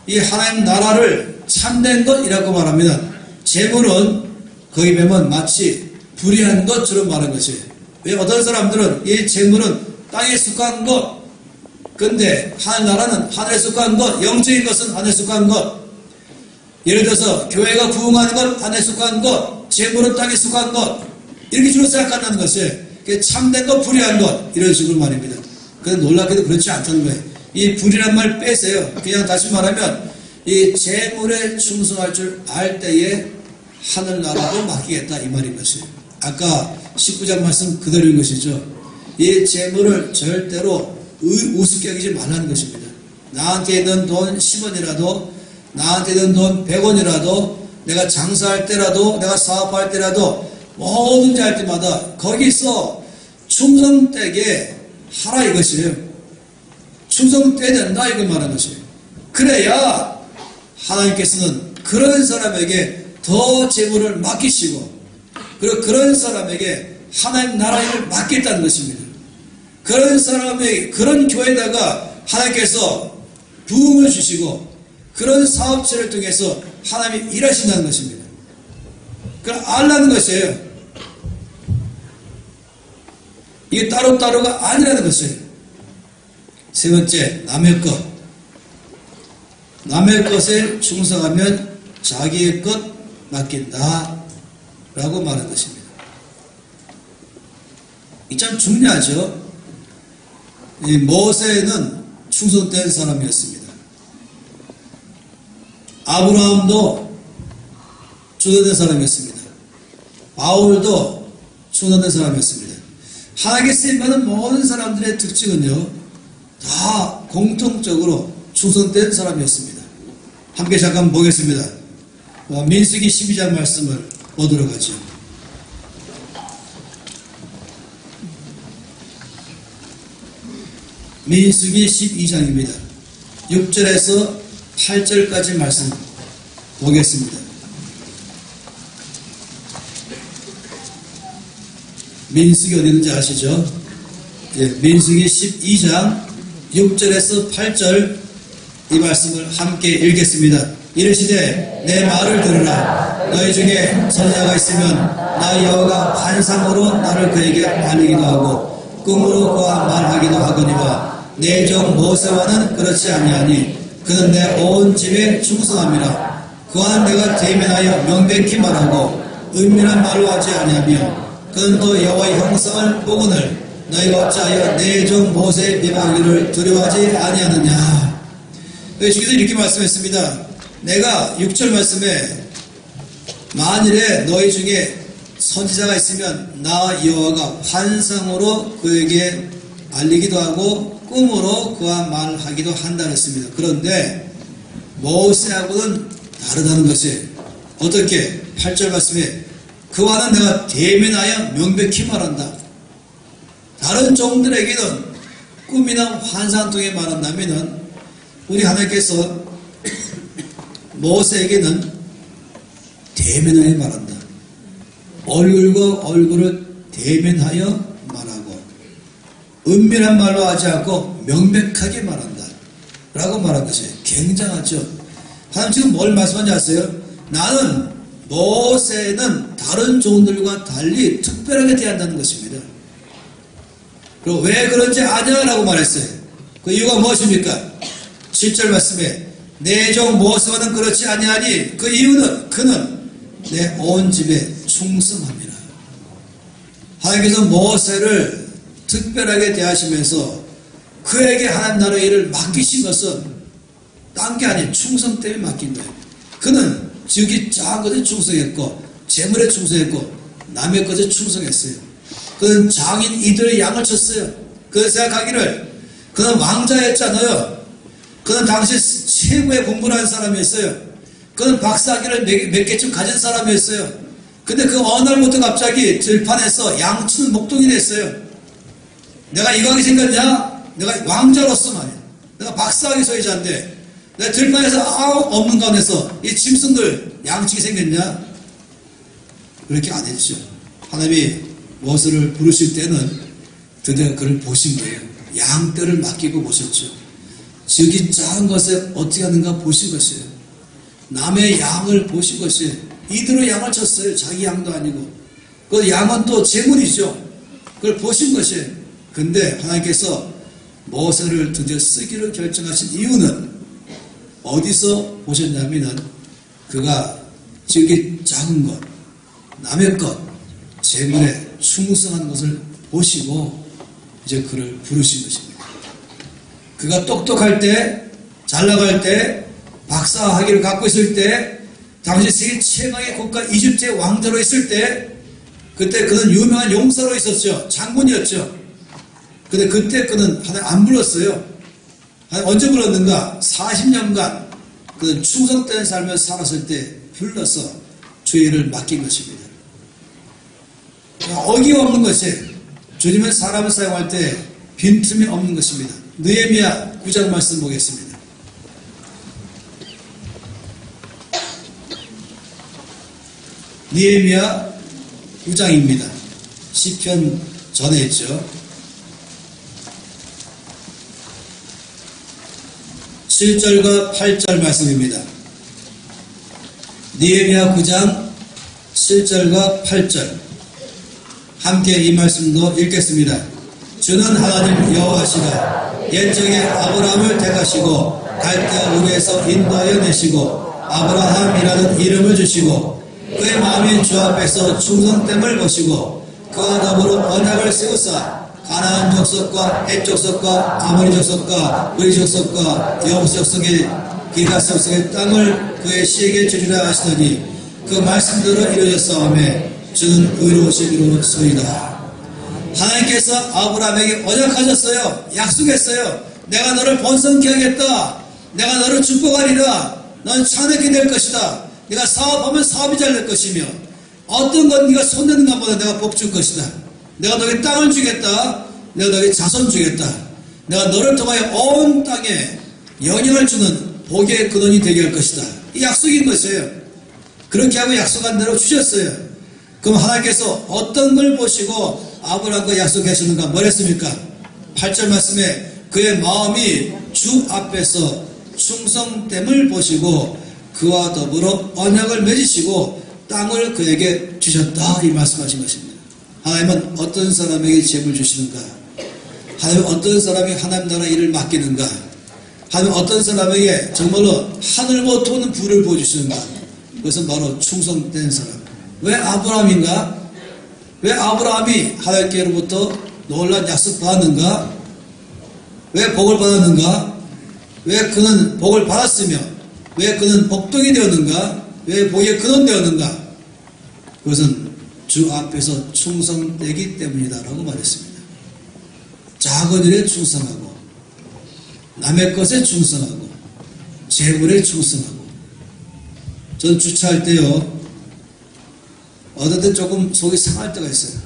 이 하나님 나라를 참된 것이라고 말합니다. 재물은 거기 보면 마치 불의한 것처럼 말한 것이에요. 왜 어떤 사람들은 이 재물은 땅에 속한 것, 근데 하늘나라는 하늘에 속한 것, 영적인 것은 하늘에 속한 것, 예를 들어서 교회가 부흥하는 것 하늘에 속한 것, 재물은 땅에 속한 것, 이렇게 주로 생각한다는 것이에요. 참된 것, 불의한 것, 이런 식으로 말입니다. 그런데 놀랍게도 그렇지 않다는 거예요. 이 불이란 말 빼세요. 그냥 다시 말하면 이 재물에 충성할 줄 알 때에 하늘나라도 맡기겠다 이 말인 것이에요. 아까 19장 말씀 그대로인 것이죠. 이 재물을 절대로 우습게 여기지 말라는 것입니다. 나한테 있는 돈 10원이라도, 나한테 있는 돈 100원이라도, 내가 장사할 때라도, 내가 사업할 때라도, 뭐든지 할 때마다 거기서 충성되게 하라 이것이에요. 충성돼야 된다 이걸 말하는 것이에요. 그래야 하나님께서는 그런 사람에게 더 재물을 맡기시고, 그리고 그런 사람에게 하나님 나라 일을 맡겠다는 것입니다. 그런 사람의 그런 교회에다가 하나님께서 부흥을 주시고 그런 사업체를 통해서 하나님이 일하신다는 것입니다. 그걸 알라는 것이에요. 이게 따로따로가 아니라는 것이에요. 세 번째, 남의 것. 남의 것에 충성하면 자기의 것 맡긴다 라고 말한 것입니다. 이 참 중요하죠. 이 모세는 충성된 사람이었습니다. 아브라함도 충성된 사람이었습니다. 바울도 충성된 사람이었습니다. 하나님께 쓰임받은 모든 사람들의 특징은요, 다 공통적으로 충성된 사람이었습니다. 함께 잠깐 보겠습니다. 민수기 12장 말씀을 보도록 하죠. 민수기 12장입니다. 6절에서 8절까지 말씀 보겠습니다. 민수기 어디 있는지 아시죠? 예, 민수기 12장 6절에서 8절 이 말씀을 함께 읽겠습니다. 이르시되 내 말을 들으라. 너희 중에 선지자가 있으면 나 여호와가 환상으로 나를 그에게 알리기도 하고 꿈으로 그와 말하기도 하거니와 내 종 모세와는 그렇지 아니하니 그는 내 온 집에 충성함이라. 그와는 내가 대면하여 명백히 말하고 은밀한 말로 하지 아니하며 그는 또 여호와의 형상을 보거늘 너희가 어찌하여 내 종 모세의 비방하기를 두려워하지 아니하느냐. 주께서 이렇게 말씀했습니다. 내가 6절 말씀에 만일에 너희 중에 선지자가 있으면 나 여호와가 환상으로 그에게 알리기도 하고 꿈으로 그와 말하기도 한다 했습니다. 그런데 모세하고는 다르다는 것이 어떻게? 8절 말씀에 그와는 내가 대면하여 명백히 말한다. 다른 종들에게는 꿈이나 환상 통해 말한다면은 우리 하나님께서 모세에게는 대면하여 말한다. 얼굴과 얼굴을 대면하여 말하고 은밀한 말로 하지 않고 명백하게 말한다 라고 말한 것이 굉장하죠. 하나님 지금 뭘 말씀하는지 아세요? 나는 모세는 다른 종들과 달리 특별하게 대한다는 것입니다. 그리고 왜 그런지 아냐라고 말했어요. 그 이유가 무엇입니까? 7절 말씀에 내 종 모세와는 그렇지 아니하니 그 이유는 그는 내 온 집에 충성함이라. 하나님께서 모세를 특별하게 대하시면서 그에게 하나님 나라의 일을 맡기신 것은 딴 게 아닌 충성 때문에 맡긴 거예요. 그는 지극히 작은 것에 충성했고 재물에 충성했고 남의 것에 충성했어요. 그는 장인 이들의 양을 쳤어요. 그 생각하기를 그는 왕자였잖아요. 그는 당시 최고의 공부를 한 사람이었어요. 그는 박사학위를 몇 개쯤 가진 사람이었어요. 근데 그 어느 날부터 갑자기 들판에서 양 치는 목동이 됐어요. 내가 이거 하게 생겼냐? 내가 왕자로서 말이야. 내가 박사학위 소유자인데 내가 들판에서 없는 가운데서 이 짐승들 양치게 생겼냐? 그렇게 안 했죠. 하나님이 모세를 부르실 때는 드디어 그를 보신 거예요. 양떼를 맡기고 보셨죠. 지극히 작은 것에 어떻게 하는가 보신 것이에요. 남의 양을 보신 것이에요. 이대로 양을 쳤어요. 자기 양도 아니고. 그 양은 또 재물이죠. 그걸 보신 것이에요. 근데 하나님께서 모세를 드디어 쓰기로 결정하신 이유는 어디서 보셨냐면은 그가 지극히 작은 것, 남의 것, 재물에 충성한 것을 보시고 이제 그를 부르신 것입니다. 그가 똑똑할 때, 잘 나갈 때, 박사학위를 갖고 있을 때, 당시 세계 최강의 국가 이집트의 왕자로 있을 때, 그때 그는 유명한 용사로 있었죠. 장군이었죠. 근데 그때 그는 하나님 안 불렀어요. 언제 불렀는가? 40년간 그는 충성된 삶을 살았을 때 불러서 주의 일을 맡긴 것입니다. 어기없는 것이 주님은 사람을 사용할 때 빈틈이 없는 것입니다. 느헤미야 9장 말씀 보겠습니다. 느헤미야 9장입니다. 시편 전에 있죠. 7절과 8절 말씀입니다. 느헤미야 9장 7절과 8절 함께 이 말씀도 읽겠습니다. 주는 하나님 여호와시라. 옛적에 아브라함을 택하시고 갈대아 우르에서 인도하여 내시고 아브라함이라는 이름을 주시고 그의 마음이 주 앞에서 충성됨을 보시고 그와 더불어 언약을 세우사 가나안 족속과 헷 족속과 아모리 족속과 브리 족속과 여부스 족속의 기가스 족속의 땅을 그의 씨에게 주리라 하시더니 그 말씀대로 이루어졌사오매 주는 의로우신 이로소이다. 하나님께서 아브라함에게 언약하셨어요. 약속했어요. 내가 너를 번성케 하겠다. 내가 너를 축복하리라. 넌 창대케 될 것이다. 네가 사업하면 사업이 잘 될 것이며 어떤 건 네가 손대는 것보다 내가 복 줄 것이다. 내가 너에게 땅을 주겠다. 내가 너에게 자손 주겠다. 내가 너를 통하여 온 땅에 영향을 주는 복의 근원이 되게 할 것이다. 이 약속인 것이에요. 그렇게 하고 약속한 대로 주셨어요. 그럼 하나님께서 어떤 걸 보시고 아브라함과 약속하셨는가? 뭐랬습니까? 8절 말씀에 그의 마음이 주 앞에서 충성됨을 보시고 그와 더불어 언약을 맺으시고 땅을 그에게 주셨다. 이 말씀하신 것입니다. 하나님은 어떤 사람에게 재물 주시는가? 하나님은 어떤 사람이 하나님 나라 일을 맡기는가? 하나님은 어떤 사람에게 정말로 하늘 못 오는 부를 보여주시는가? 그것은 바로 충성된 사람. 왜 아브라함인가? 왜 아브라함이 하나님께로부터 놀라운 약속 받았는가? 왜 복을 받았는가? 왜 그는 복을 받았으며 왜 그는 복동이 되었는가? 왜 복의 근원 되었는가? 그것은 주 앞에서 충성되기 때문이다라고 말했습니다. 작은 일에 충성하고 남의 것에 충성하고 재물에 충성하고. 전 주차할 때요 어떤 때 조금 속이 상할 때가 있어요.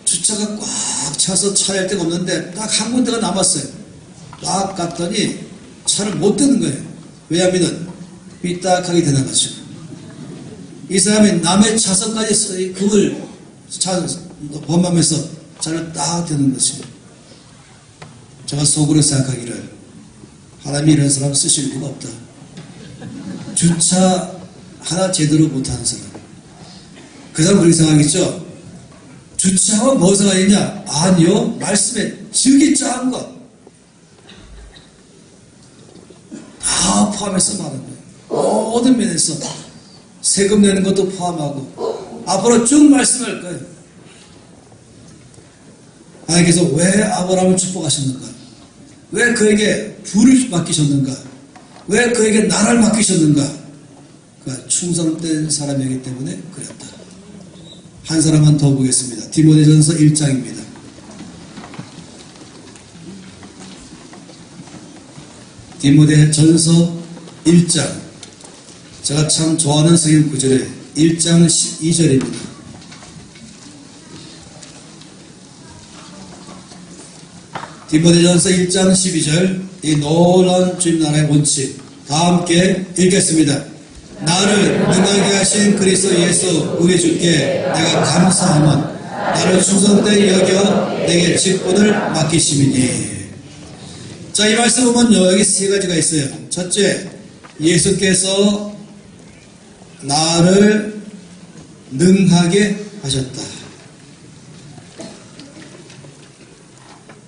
주차가 꽉 차서 차릴 데가 없는데 딱 한 군데가 남았어요. 딱 갔더니 차를 못 대는 거예요. 왜냐하면 삐딱하게 되나가지고 이 사람이 남의 차선까지 그걸 범하면서 차를 딱 대는 것입니다. 제가 속으로 생각하기를 하나님이 이런 사람 쓰실 리가 없다. 주차 하나 제대로 못하는 사람. 그 사람 그렇게 생각하겠죠? 주차하면 뭐 생각하느냐? 아니요. 말씀에 지극히 작은 것 다 포함해서 말하는 거예요. 모든 면에서 세금 내는 것도 포함하고 앞으로 쭉 말씀할 거예요. 하나님께서 왜 아브라함을 축복하셨는가? 왜 그에게 부를 맡기셨는가? 왜 그에게 나라를 맡기셨는가? 그가 충성된 사람이기 때문에 그랬다. 한 사람만 더 보겠습니다. 디모데전서 1장입니다. 디모데전서 1장. 제가 참 좋아하는 성경 구절에 1장 12절입니다. 디모데전서 1장 12절. 이 놀라운 주님 나라의 원칙 다 함께 읽겠습니다. 나를 능하게 하신 그리스도 예수 우리 주께 내가 감사함은 나를 충성되이 여겨 내게 직분을 맡기심이니. 자, 이 말씀 보면요, 여기 세 가지가 있어요. 첫째, 예수께서 나를 능하게 하셨다.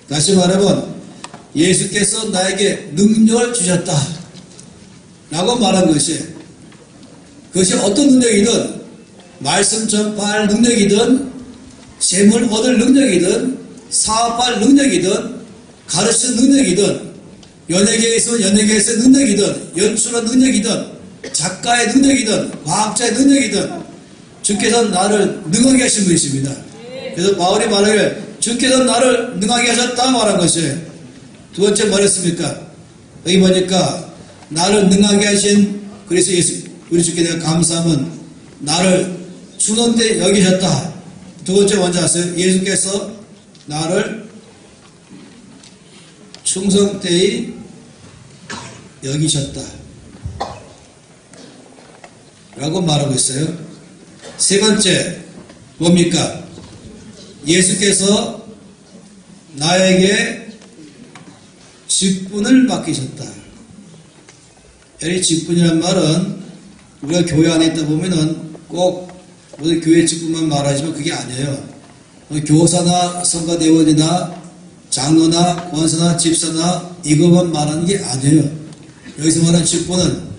다시 말하면 예수께서 나에게 능력을 주셨다 라고 말한 것이, 그것이 어떤 능력이든, 말씀 전파할 능력이든, 재물 얻을 능력이든, 사업할 능력이든, 가르치는 능력이든, 연예계에 있으면 연예계에서의 능력이든, 연출한 능력이든, 작가의 능력이든, 과학자의 능력이든, 주께서 나를 능하게 하신 분이십니다. 그래서 바울이 말하기를 주께서 나를 능하게 하셨다 말한 것이에요. 두 번째 뭐랬습니까? 여기 보니까 나를 능하게 하신 그리스도 예수 우리 주께 대한 감사함은 나를 충성되이 여기셨다. 두 번째 먼저 아세요? 예수께서 나를 충성되이 여기셨다 라고 말하고 있어요. 세 번째 뭡니까? 예수께서 나에게 직분을 맡기셨다. 이 직분이란 말은 우리가 교회 안에 있다 보면은 꼭 모두 교회 직분만 말하지만 그게 아니에요. 교사나 성가대원이나 장로나 권사나 집사나 이것만 말하는 게 아니에요. 여기서 말하는 직분은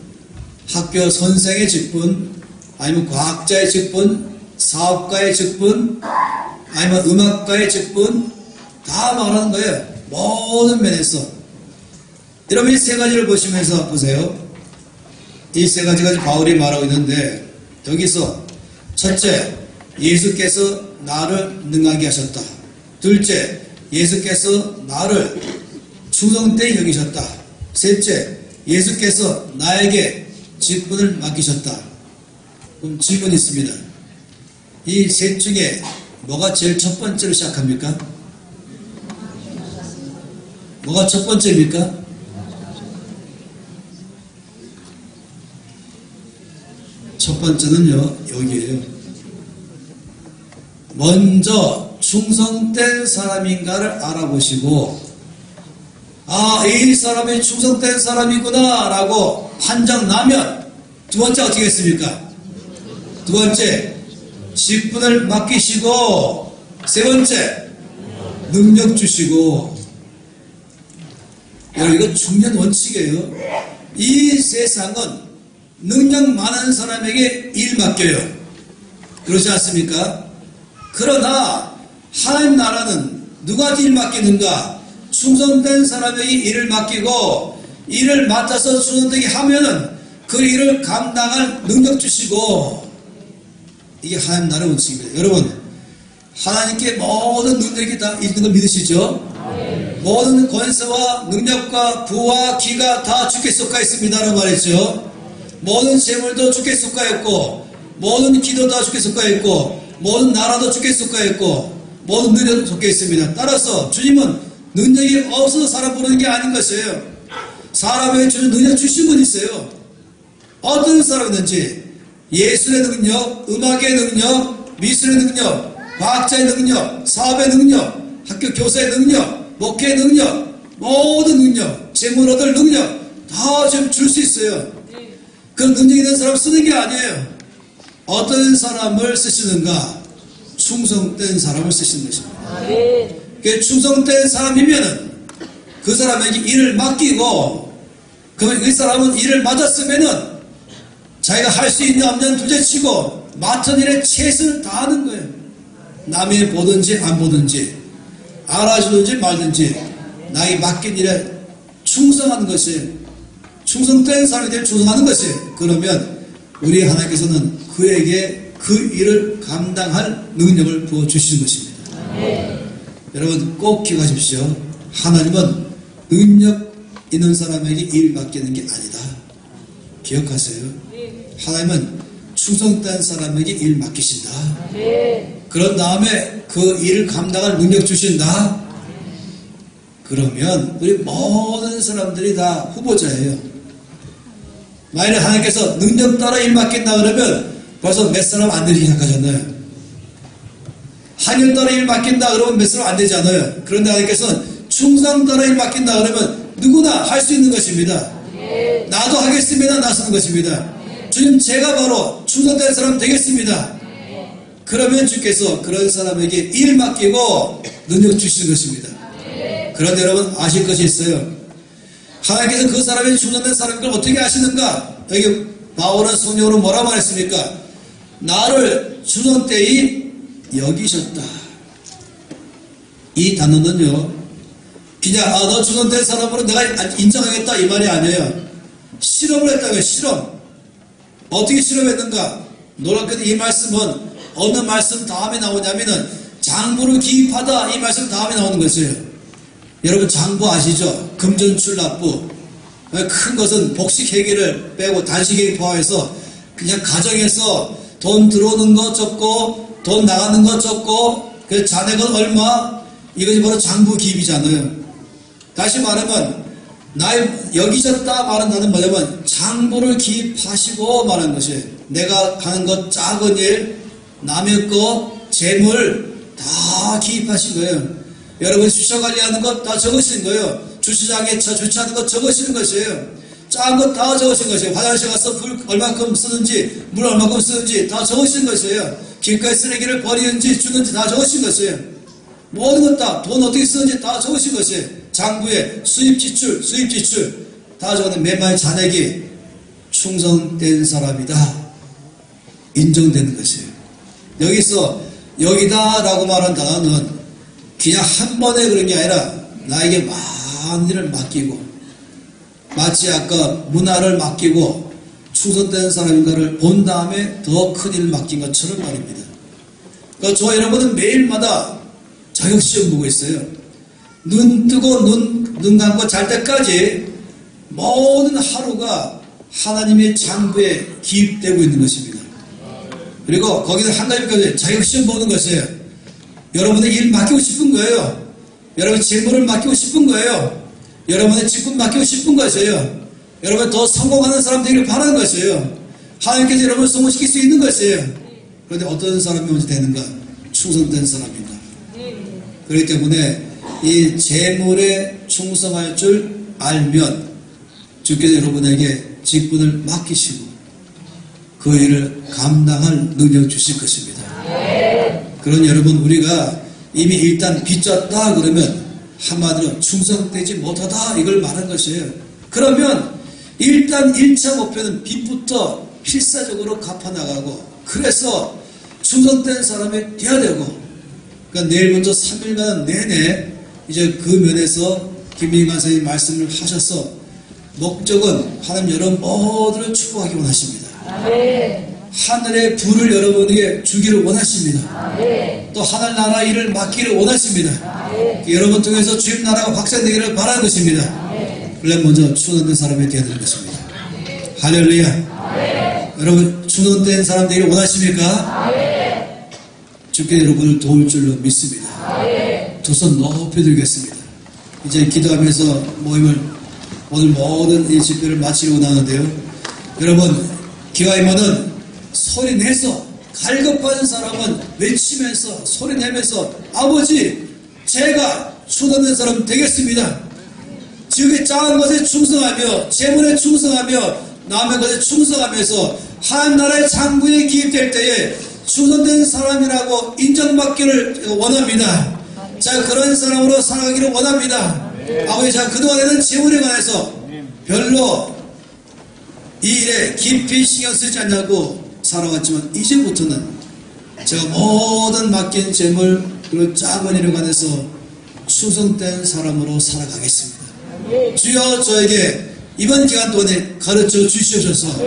학교 선생의 직분, 아니면 과학자의 직분, 사업가의 직분, 아니면 음악가의 직분 다 말하는 거예요. 모든 면에서. 여러분 이 세 가지를 보시면서 보세요. 이 세 가지가 바울이 말하고 있는데, 여기서 첫째, 예수께서 나를 능하게 하셨다. 둘째, 예수께서 나를 충성되이 여기셨다. 셋째, 예수께서 나에게 직분을 맡기셨다. 그럼 질문이 있습니다. 이 셋 중에 뭐가 제일 첫 번째로 시작합니까? 뭐가 첫 번째입니까? 첫 번째는요, 여기에요. 먼저 충성된 사람인가를 알아보시고, 아, 이 사람이 충성된 사람이구나 라고 판정 나면 두 번째 어떻게 했습니까? 두 번째, 직분을 맡기시고, 세 번째, 능력 주시고. 여러분, 이거 중요한 원칙이에요. 이 세상은 능력 많은 사람에게 일 맡겨요. 그렇지 않습니까? 그러나 하나님 나라는 누구한테 일 맡기는가? 충성된 사람에게 일을 맡기고, 일을 맡아서 충성되게 하면은 그 일을 감당할 능력 주시고, 이게 하나님 나라의 원칙입니다. 여러분, 하나님께 모든 능력이 다 있는 걸 믿으시죠? 모든 권세와 능력과 부와 기가 다 주께 속하 있습니다라고 말했죠. 모든 재물도 주께 속하 있고, 모든 기도도 다 주께 속하 있고, 모든 나라도 주께 속하 있고, 모든 능력도 속해 있습니다. 따라서 주님은 능력이 없어서 사람 부르는 게 아닌 것이에요. 사람에게 주는 능력 주신 분이 있어요. 어떤 사람이든지 예술의 능력, 음악의 능력, 미술의 능력, 과학자의 능력, 사업의 능력, 학교 교사의 능력, 목회의 능력, 모든 능력, 재물 얻을 능력 다 좀 줄 수 있어요. 그 능력 있는 사람 쓰는 게 아니에요. 어떤 사람을 쓰시는가? 충성된 사람을 쓰시는 것입니다. 그 충성된 사람이면은 그 사람에게 일을 맡기고, 그러면 그 사람은 일을 맡았으면은 자기가 할 수 있는 없는 둘째치고 맡은 일에 최선을 다하는 거예요. 남이 보든지 안 보든지, 알아주든지 말든지 나에게 맡긴 일에 충성하는 것이, 충성된 사람에 대해 충성하는 것이, 그러면 우리 하나님께서는 그에게 그 일을 감당할 능력을 부어주시는 것입니다. 여러분 꼭 기억하십시오. 하나님은 능력 있는 사람에게 일 맡기는 게 아니다. 기억하세요. 하나님은 충성된 사람에게 일 맡기신다. 그런 다음에 그 일을 감당할 능력 주신다. 그러면 우리 모든 사람들이 다 후보자예요. 만약에 하나님께서 능력 따라 일 맡긴다 그러면 벌써 몇 사람 안 되기 시작하잖아요. 한일 따라 일 맡긴다 그러면 몇 사람 안 되지 않아요. 그런데 하나님께서는 충성 따라 일 맡긴다 그러면 누구나 할 수 있는 것입니다. 나도 하겠습니다. 나서는 것입니다. 주님, 제가 바로 충성된 사람 되겠습니다. 그러면 주께서 그런 사람에게 일 맡기고 능력 주시는 것입니다. 그런데 여러분 아실 것이 있어요. 하나님께서 그 사람이 충성된 사람인 걸 어떻게 아시는가? 여기 바울은 성령으로 뭐라 말했습니까? 나를 충성되이 여기셨다. 이 단어는요, 그냥 너 충성된 사람으로 내가 인정하겠다 이 말이 아니에요. 실험을 했다고요. 실험. 어떻게 실험했는가? 놀랍게도 이 말씀은 어느 말씀 다음에 나오냐면은 장부를 기입하다 이 말씀 다음에 나오는 것이에요. 여러분 장부 아시죠? 금전출납부. 큰 것은 복식회계를 빼고 단식회계 포함해서 그냥 가정에서 돈 들어오는 거 적고 돈 나가는 거 적고 그 잔액은 얼마? 이것이 바로 장부 기입이잖아요. 다시 말하면 나의 여기셨다 말은 나는 뭐냐면 장부를 기입하시고 말하는 것이에요. 내가 하는 것 작은 일, 남의 것, 재물 다 기입하신 거예요. 여러분 주차 관리하는 것 다 적으신 거예요. 주차장에 차 주차하는 것 적으시는 것이에요. 작은 것 다 적으신 것이에요. 화장실 가서 불 얼마큼 쓰는지, 물 얼마큼 쓰는지 다 적으신 것이에요. 길가에 쓰레기를 버리는지 주는지 다 적으신 것이에요. 모든 것 다 돈 어떻게 쓰는지 다 적으신 것이에요. 장부에 수입 지출 다 적는 매달 잔액이 충성된 사람이다 인정되는 것이에요. 여기서 여기다 라고 말한 단어는 그냥 한 번에 그런 게 아니라 나에게 많은 일을 맡기고 마치 아까 문화를 맡기고 충성된 사람인가를 본 다음에 더 큰 일을 맡긴 것처럼 말입니다. 그러니까 저 여러분은 매일마다 자격시험 보고 있어요. 눈 뜨고 눈 감고 잘 때까지 모든 하루가 하나님의 장부에 기입되고 있는 것입니다. 그리고 거기서 한 가지까지 자격시험 보는 것이에요. 여러분의 일 맡기고 싶은 거예요. 여러분 재물을 맡기고 싶은 거예요. 여러분의 직분 맡기고 싶은 것이에요. 여러분 더 성공하는 사람 되기를 바라는 것이에요. 하나님께서 여러분을 성공시킬 수 있는 것이에요. 그런데 어떤 사람이 먼저 되는가? 충성된 사람입니다. 그렇기 때문에 이 재물에 충성할 줄 알면 주께서 여러분에게 직분을 맡기시고 그 일을 감당할 능력 주실 것입니다. 그런 여러분 우리가 이미 일단 빚졌다 그러면 한마디로 충성되지 못하다 이걸 말한 것이에요. 그러면 일단 1차 목표는 빚부터 필사적으로 갚아나가고 그래서 충성된 사람이 되어야 되고 그러니까 내일부터 3일간 내내 이제 그 면에서 김민관 선생님이 말씀을 하셔서 목적은 하나님 여러분 모두를 축복하기 원하십니다. 하늘의 불을 여러분에게 주기를 원하십니다. 또 하늘나라 일을 맡기를 원하십니다. 여러분 통해서 주님 나라가 확산되기를 바라는 것입니다. 그러면 먼저 충성된 사람이 되어야 되는 것입니다. 할렐루야. 여러분 충성된 사람 되기를 원하십니까? 주께 여러분을 도울 줄로 믿습니다. 두 손 높이 들겠습니다. 이제 기도하면서 모임을 오늘 모든 이 집회를 마치고 나는데요. 여러분 기와이모는 소리 내서 갈급한 사람은 외치면서 소리 내면서 아버지 제가 충성된 사람 되겠습니다. 지극히 작은 것에 충성하며 재물에 충성하며 남의 것에 충성하면서 한 나라의 장부에 기입될 때에 충성된 사람이라고 인정받기를 원합니다. 자 그런 사람으로 살아가기를 원합니다. 아버지 자 그동안에는 재물에 관해서 별로 이 일에 깊이 신경 쓰지 않냐고 살아왔지만 이제부터는 제가 모든 맡긴 재물 그리고 작은 일에 관해서 충성된 사람으로 살아가겠습니다. 주여 저에게 이번 기간 동안에 가르쳐 주시옵소서.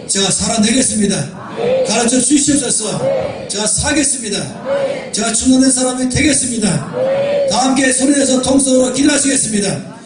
제가 살아내겠습니다. 가르쳐 주시옵소서. 제가 사겠습니다. 제가 충성된 사람이 되겠습니다. 다 함께 소리내서 통성으로 기도하시겠습니다.